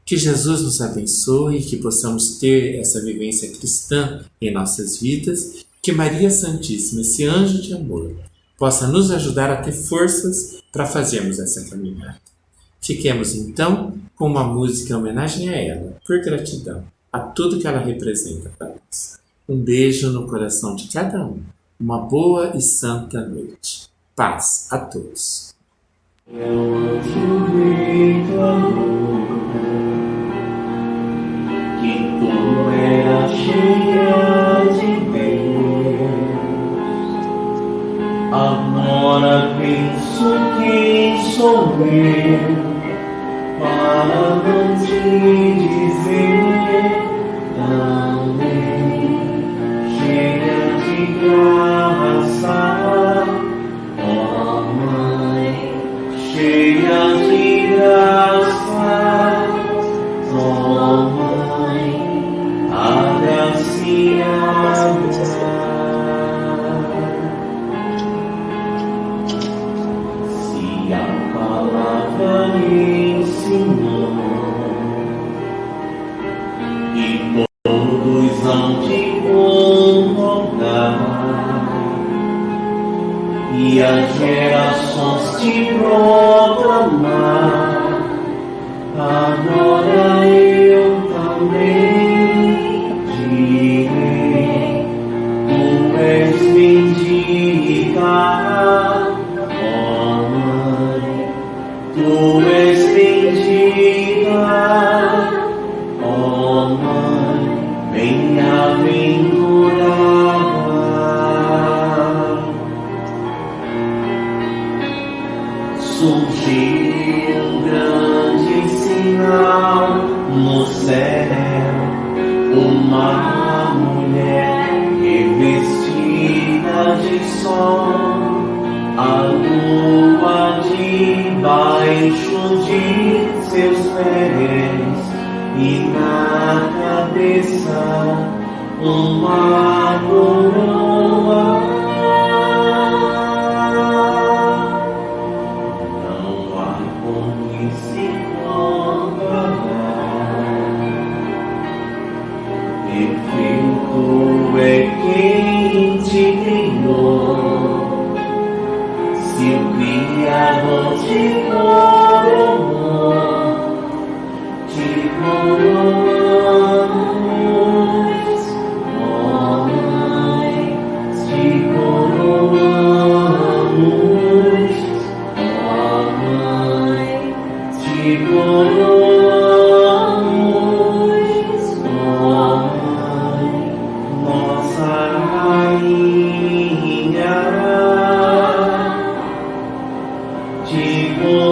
Que Jesus nos abençoe e que possamos ter essa vivência cristã em nossas vidas, que Maria Santíssima, esse anjo de amor, possa nos ajudar a ter forças para fazermos essa caminhada. Fiquemos então com uma música em homenagem a ela, por gratidão a tudo que ela representa para nós. Um beijo no coração de cada um. Uma boa e santa noite. Paz a todos. Eu anjo grito amor, que tu eras cheia de Deus. Agora penso quem sou eu para não te dizer também, cheia de graça, ó Mãe, cheia de graça, ó Mãe, agraciada. Se a palavra ensinou e todos hão de concordar, e as gerações te proclamar, agora eu também direi, tu és bendita, ó Mãe, tu és bendita, ó Mãe, bem-aventurada. Surgiu um grande sinal no céu, uma mulher revestida de sol, a lua debaixo de seus pés, e na cabeça uma coroa. Não há com que se comparar. Perfeito é quem te criou, se o Criador te coroou, te coroamos, ó Mãe, te coroamos, ó Mãe, te coroamos, ó Mãe, nossa Rainha, te coroamos.